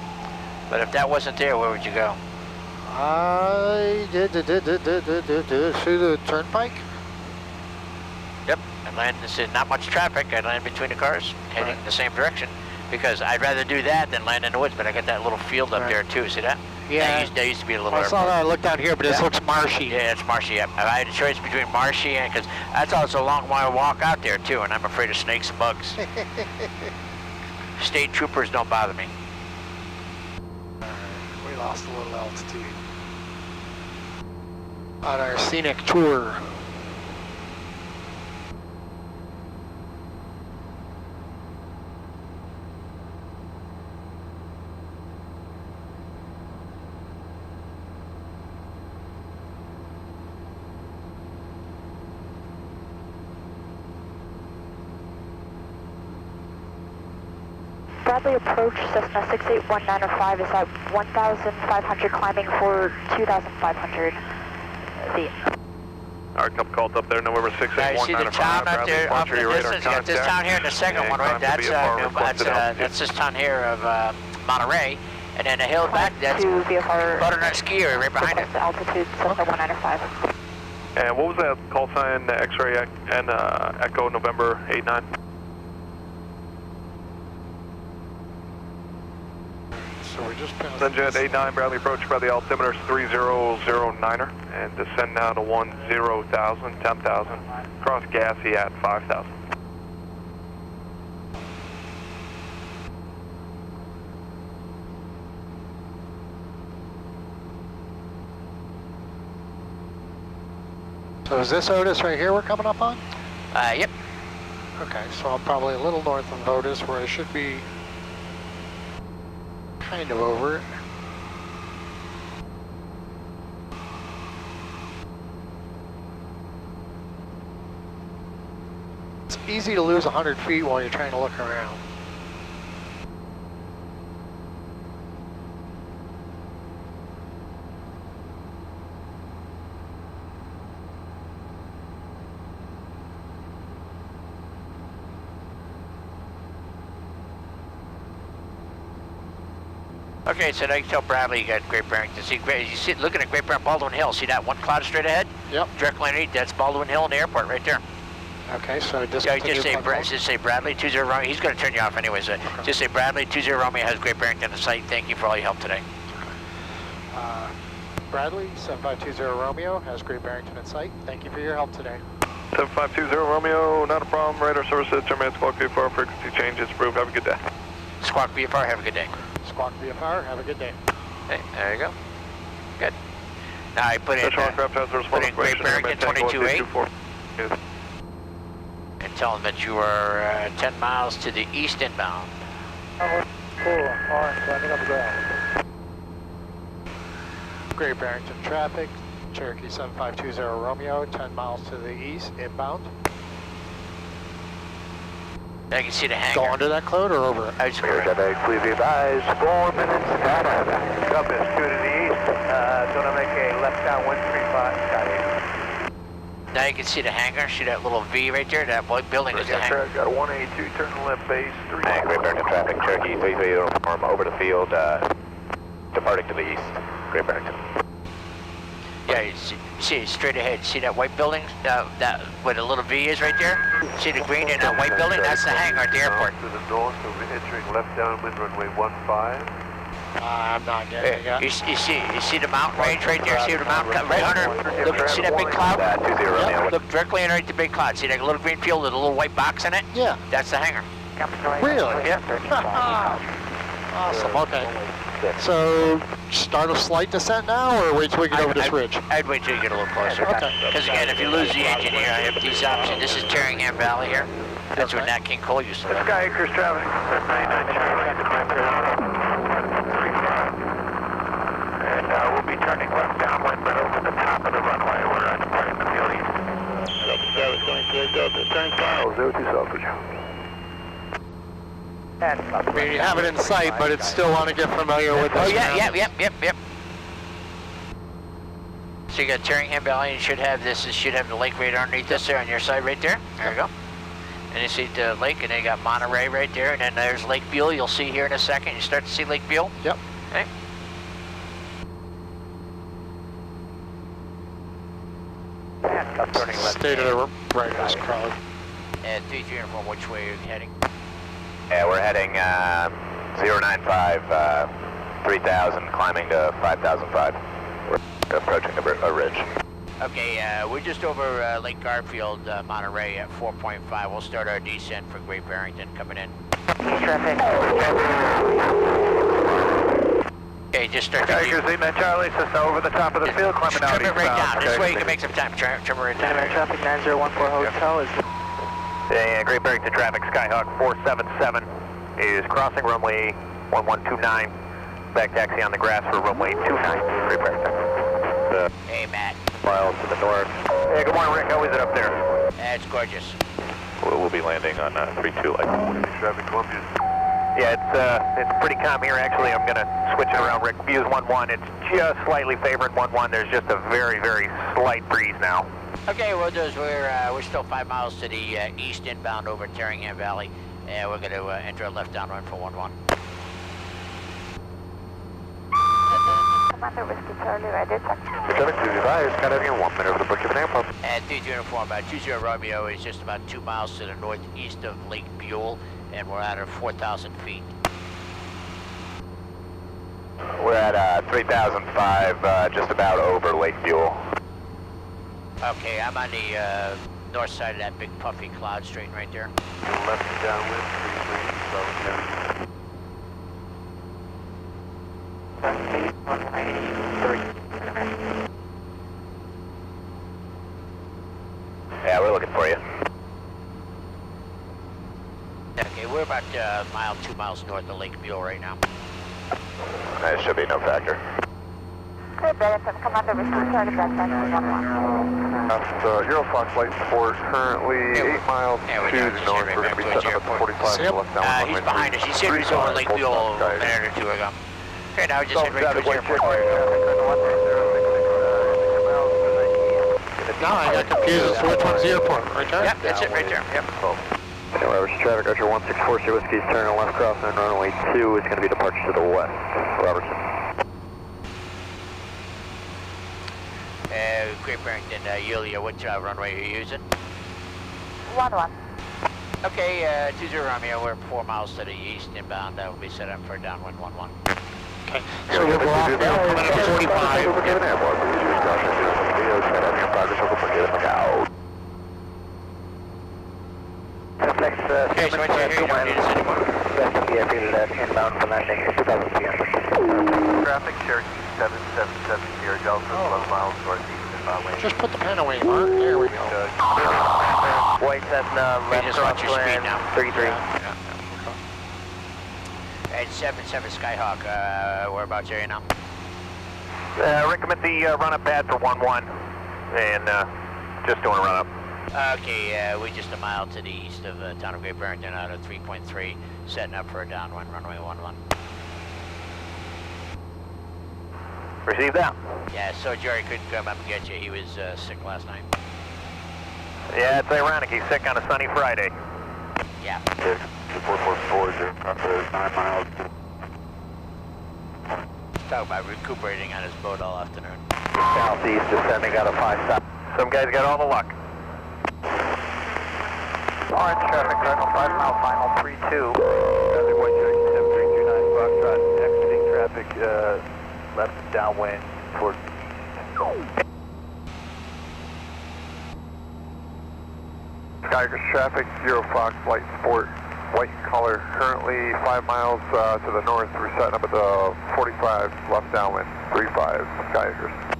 But if that wasn't there, where would you go?
I did through the turnpike.
Yep. I'd land, this is not much traffic. I'd land between the cars, heading the same direction, because I'd rather do that than land in the woods, but I got that little field up there too. See that?
Yeah.
That used to be a little
I saw that. I looked down here, but this looks marshy.
Yeah, it's marshy. Yep. I had a choice between marshy and, because that's also a long while walk out there too, and I'm afraid of snakes and bugs. State troopers don't bother me.
We lost a little altitude on our scenic tour.
Bradley approach, Cessna 68195 is at 1,500, climbing for 2,500.
Alright, couple calls up there, November 68195.
You see the town out there off in the distance? You got this town here and the second one, right? That's this town here of Monterey. And then the hill back, that's Butternut Ski area right behind it.
Altitude Cessna 195.
And what was that call sign, X-ray and Echo November 89?
So we're just passing.
Sunjet 89, Bradley approach, Bradley altimeter 3009er, and descend now to 10,000, 10,000. Cross gassy at 5,000.
So is this Otis right here we're coming up on?
Yep.
Okay, so I'm probably a little north of Otis where I should be kind of over it. It's easy to lose 100 feet while you're trying to look around.
Okay, so now you tell Bradley you got Great Barrington. See, you see, looking at Great Barrington, Baldwin Hill. See that one cloud straight ahead?
Yep.
Directly underneath, that's Baldwin Hill in the airport right there.
Okay, so
just say Bradley 20 Romeo. He's going to turn you off anyways. Okay. Just say Bradley 20 Romeo has Great Barrington in site. Thank you for all your help today.
Okay. Bradley 7520 Romeo has Great Barrington in sight. Thank you for your help today.
7520 Romeo, not a problem. Radar services, terminate squawk VFR, frequency changes approved. Have a good day.
Squawk VFR, have a good day.
Squawk VFR, have a good day.
Okay, there you go. Good. Now I put in Great Barrington 22-8. And tell them that you are 10 miles to the east inbound.
Cool, orange, landing on the ground.
Great Barrington traffic, Cherokee 7520 Romeo, 10 miles to the east, inbound.
I can see the hangar.
Go under that cloud or over it?
Please be advised, 4 minutes, Gov is 2 to the east, gonna make a left down 135, Sky 8.
Now you can see the hangar, see that little V right there, that white building is the hangar.
Got a 182, turn left base, 3.
Great Barrington traffic, Cherokee 33 uniform over the field, departing to the east, Great Barrington.
Yeah, you see straight ahead. See that white building? That where the little V is right there? See the green in that white building? That's the hangar at the airport.
To the north, so we're entering left downwind runway 15.
I'm not getting it.
You see the mountain range right there? See the mountain right under? Look, see that big cloud? Look directly underneath the big cloud. See that little green field with a little white box in it?
Yeah.
That's the hangar.
Really?
Yeah.
Awesome. Okay. So start a slight descent now, or wait till we get over this ridge?
I'd wait till you get a little closer.
Okay.
Because again, if you lose the engine here, I have these options. This is Terringham Valley here. That's where Nat King Cole used to live.
Sky Acres traffic. 99 and we'll be turning left downwind, but over the top of the runway. We're departing the field east. Turn south. 02 Southbridge.
I mean, you have it in sight, but it's still want to get familiar with this.
Oh yeah, yep. So you got Terringham Valley, you should have this, it should have the lake right underneath this there on your side right there. There you go. And you see the lake, and then you got Monterey right there, and then there's Lake Buell, you'll see here in a second. You start to see Lake Buell?
Yep.
Okay.
Stay to the right of this crowd.
And 3-3 uniform, which way are you heading?
Yeah, we're heading 095, 3000, climbing to 5005. We're approaching a ridge.
Okay, we're just over Lake Garfield, Monterey at 4.5. We'll start our descent for Great Barrington coming in.
Traffic.
Okay, just start to
Tigers, Lima Charlie, Cessna over the top of the field, climbing out
trim it right down. This way you can make some time. Trim it right down.
Traffic 9014 Hotel is...
Yeah, Great Barrington traffic, Skyhawk 477 is crossing runway 1129. Back taxi on the grass for runway 29, Great Barrington.
Hey, Matt.
Miles to the north. Hey, good morning, Rick. How is it up there?
That's gorgeous.
We'll be landing on 32 light.
Traffic Columbia. Yeah, it's pretty calm here. Actually, I'm going to switch it around, Rick. Views 1-1. It's just slightly favoring 1-1. There's just a very, very slight breeze now.
Okay, what we'll do is we're still 5 miles to the east inbound over Terringham Valley. And we're going to enter a left downwind for 1-1.
Commander Whiskey Charlie, ready, check.
725, Skydive 1 minute over the Brookhaven Airport.
And 3 uniform, 20 Romeo is just about 2 miles to the northeast of Lake Buell, and we're at 4,000 feet.
We're at 3005, just about over Lake Buell.
Okay, I'm on the north side of that big puffy cloud stream right there.
Left and downwind, 33,
Yeah, we're looking for you.
Okay, we're about a mile, 2 miles north of Lake Buell right now.
That should be no factor.
Okay, Bennington, Commander Whiskey Charlie, back time 1-1.
That's Eurofox Flight Sport, currently 8 miles to the north. We're going to be setting up at 45 left down.
He's behind us. He said he was over Lake Buell a minute or two ago. Okay, now we just head right towards the airport.
No, I got confused. So which one's the airport? Right there?
Yep, that's it right there. Yep.
Roberts traffic, Roger 164, Whiskey's turning left crossing runway 2 is going to be departure to the west. Robertson.
Great Barrington, Yulia, what runway are you using?
1-1.
Okay, 20 Romeo, we're 4 miles to the east inbound. We'll be set up for a downwind 1-1.
Okay, so we'll go off now, coming in at 45.
Okay, so right here, you don't need us anymore.
Inbound for landing, 2,000 p.m. Traffic, Cherokee 777 Sierra Delta, 11 miles northeast inbound lane.
Just put the pen away, Mark. There we go.
White Cessna, left
just watch your speed now.
33.
And 77 Skyhawk, whereabouts are you now?
Recommend the run-up pad for 1-1, and just doing a run-up.
Okay, we're just a mile to the east of the town of Great Barrington out of 3.3, setting up for a downwind runway 11.
Receive that.
Yeah, so Jerry couldn't come up and get you. He was sick last night.
Yeah, it's ironic. He's sick on a sunny Friday.
Yeah.
444, 9 miles.
Talk about recuperating on his boat all afternoon.
Southeast, descending out of 5 stop. Some guys got all the luck. Orange traffic, Cardinal 5 mile, final 32. Traffic, White Cherokee 7329, Foxtrot, exiting traffic, left downwind towards east. Skyhawk traffic, Zero Fox, Light Sport, white color, currently 5 miles to the north. We're setting up at the 45 left downwind, 35 Skyhawkers.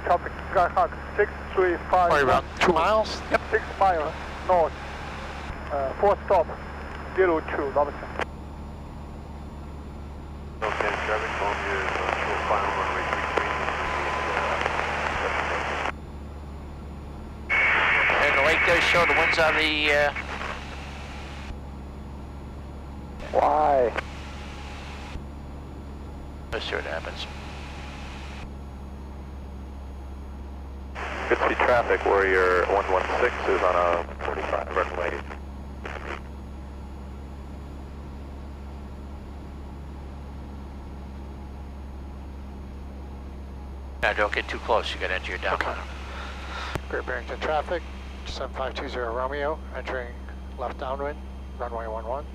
Traffic, Skyhawk 635.
Probably about 2 miles?
Yep. 6 miles north. 4 stop, 02, Robertson. Okay, traffic on your final runway 33.
And the lake does show the winds on the...
Why?
Let's see what happens.
Good speed traffic, Warrior 116 is on a 45 runway.
Now don't get too close, you gotta enter your downwind.
Okay. Great Barrington traffic, 7520 Romeo, entering left downwind, runway 11.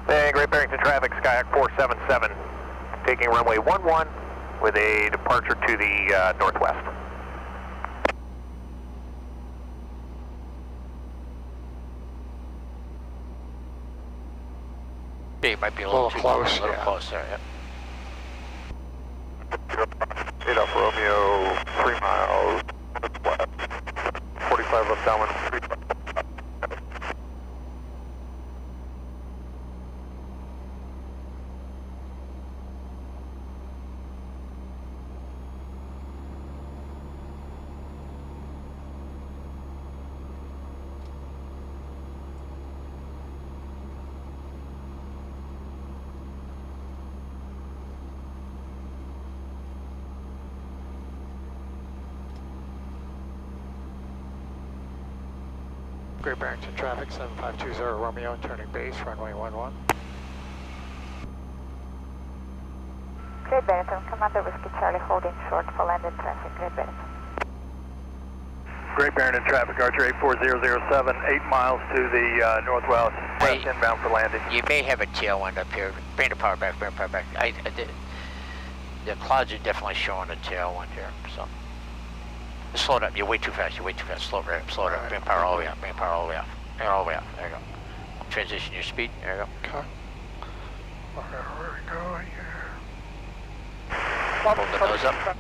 Hey, Great Barrington traffic, Skyhawk 477, taking runway 11 with a departure to the northwest.
Yeah, you might be a little too
close,
a little
yeah.
close there, yep.
45 left downwind.
Great Barrington traffic, 7520 Romeo, turning base, runway 11.
Great Barrington, Commander Whiskey Charlie holding short for landing traffic, Great Barrington.
Great Barrington traffic, Archer 84007, 8 miles to the northwest, west inbound for landing.
You may have a tailwind up here. Bring the power back, bring the power back. The clouds are definitely showing a tailwind here, so. Slow it up, you're way too fast, slow it up, bring power all the way up, bring power all the way up, bring it all the way up, there you go. Transition your speed, there you go.
Okay. Where we go here?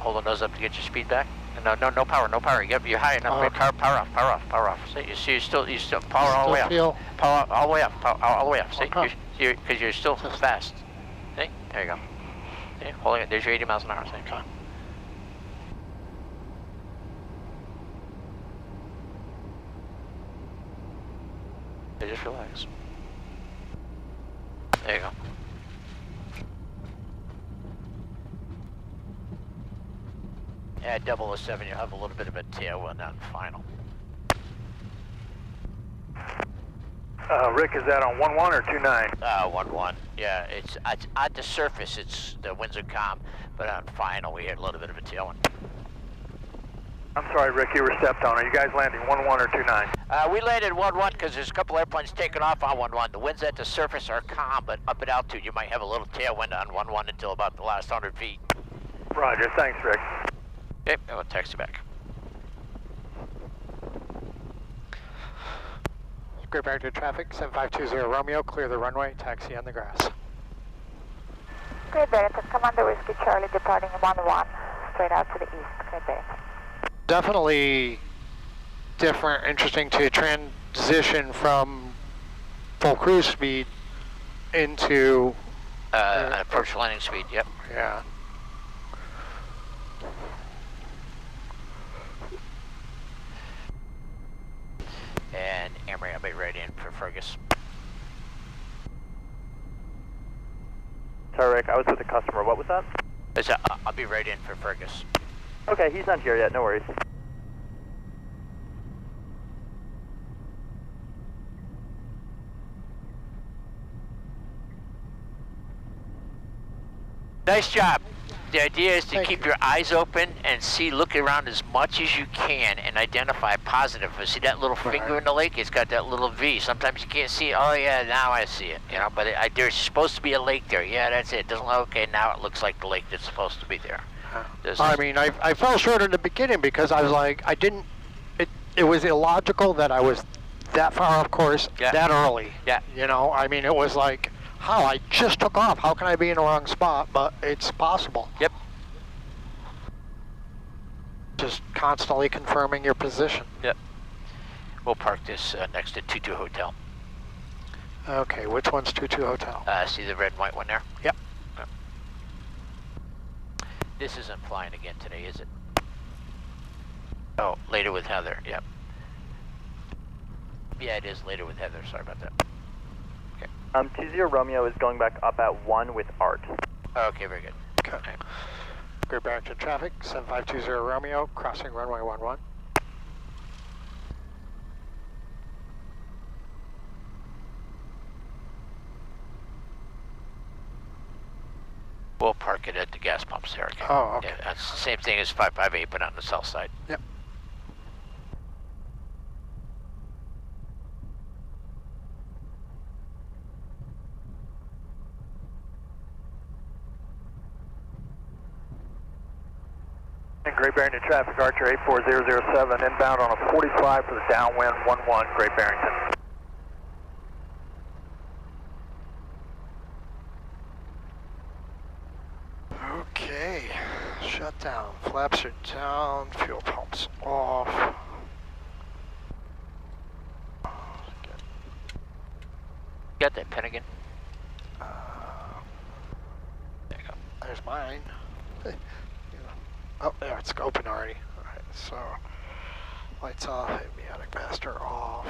Hold the nose up to get your speed back. No power, you're high enough, bring power off. See, you're still power all the way up. Power all the way up, all the way up, see, because you're still fast. See, there you go. See, holding it, there's your 80 miles an hour, see.
Okay.
Just relax. There you go. At 007, you'll have a little bit of a tailwind on final.
Rick, is that on 11 or 29?
11. Yeah, it's at the surface, the winds are calm, but on final, we had a little bit of a tailwind.
I'm sorry, Rick, you were stepped on. Are you guys landing 11 or 29?
We landed 11 because there's a couple airplanes taking off on 11. The winds at the surface are calm, but up at altitude, you might have a little tailwind on 11 until about the last 100 feet.
Roger, thanks, Rick.
Okay, I'll text you back.
Great Barrington traffic, 7520 Romeo, clear the runway, taxi on the grass.
Great Barrington, Commander Whiskey Charlie departing 11, straight out to the east, Great Barrington.
Definitely different, interesting to transition from full cruise speed into
approach landing speed, yep.
Yeah.
And Emery, I'll be right in for Fergus.
Sorry, Rick, I was with the customer. What was that?
I'll be right in for Fergus.
Okay, he's not here yet, no worries.
Nice job. The idea is to keep your eyes open and look around as much as you can and identify positive. See that little finger in the lake? It's got that little V. Sometimes you can't see it. Oh yeah, now I see it. You know, but there's supposed to be a lake there. Yeah, that's it. Doesn't look okay. Now it looks like the lake that's supposed to be there.
I mean, I fell short in the beginning because I was like, it was illogical that I was that far off course that early.
Yeah.
You know, I mean, it was like, how? I just took off. How can I be in the wrong spot? But it's possible.
Yep.
Just constantly confirming your position.
Yep. We'll park this next to 22 Hotel.
Okay, which one's 22 Hotel?
See the red and white one there?
Yep.
This isn't flying again today, is it? Oh, later with Heather, yep. Yeah, it is later with Heather, sorry about that. Okay.
20 Romeo is going back up at 1 with Art.
Okay, very good.
Okay. Great Barrington traffic, 7520 Romeo, crossing runway 11.
We'll park it at the gas pumps there again.
Oh, okay.
Yeah, that's the same thing as 558, but on the south side.
Yep.
And Great Barrington traffic, Archer 84007, inbound on a 45 for the downwind 11, Great Barrington.
Okay, shut down. Flaps are down, fuel pumps off.
Got that pen again?
Uh,
There you go.
there's mine. Oh, yeah, it's open already. Alright, so lights off, avionic master off.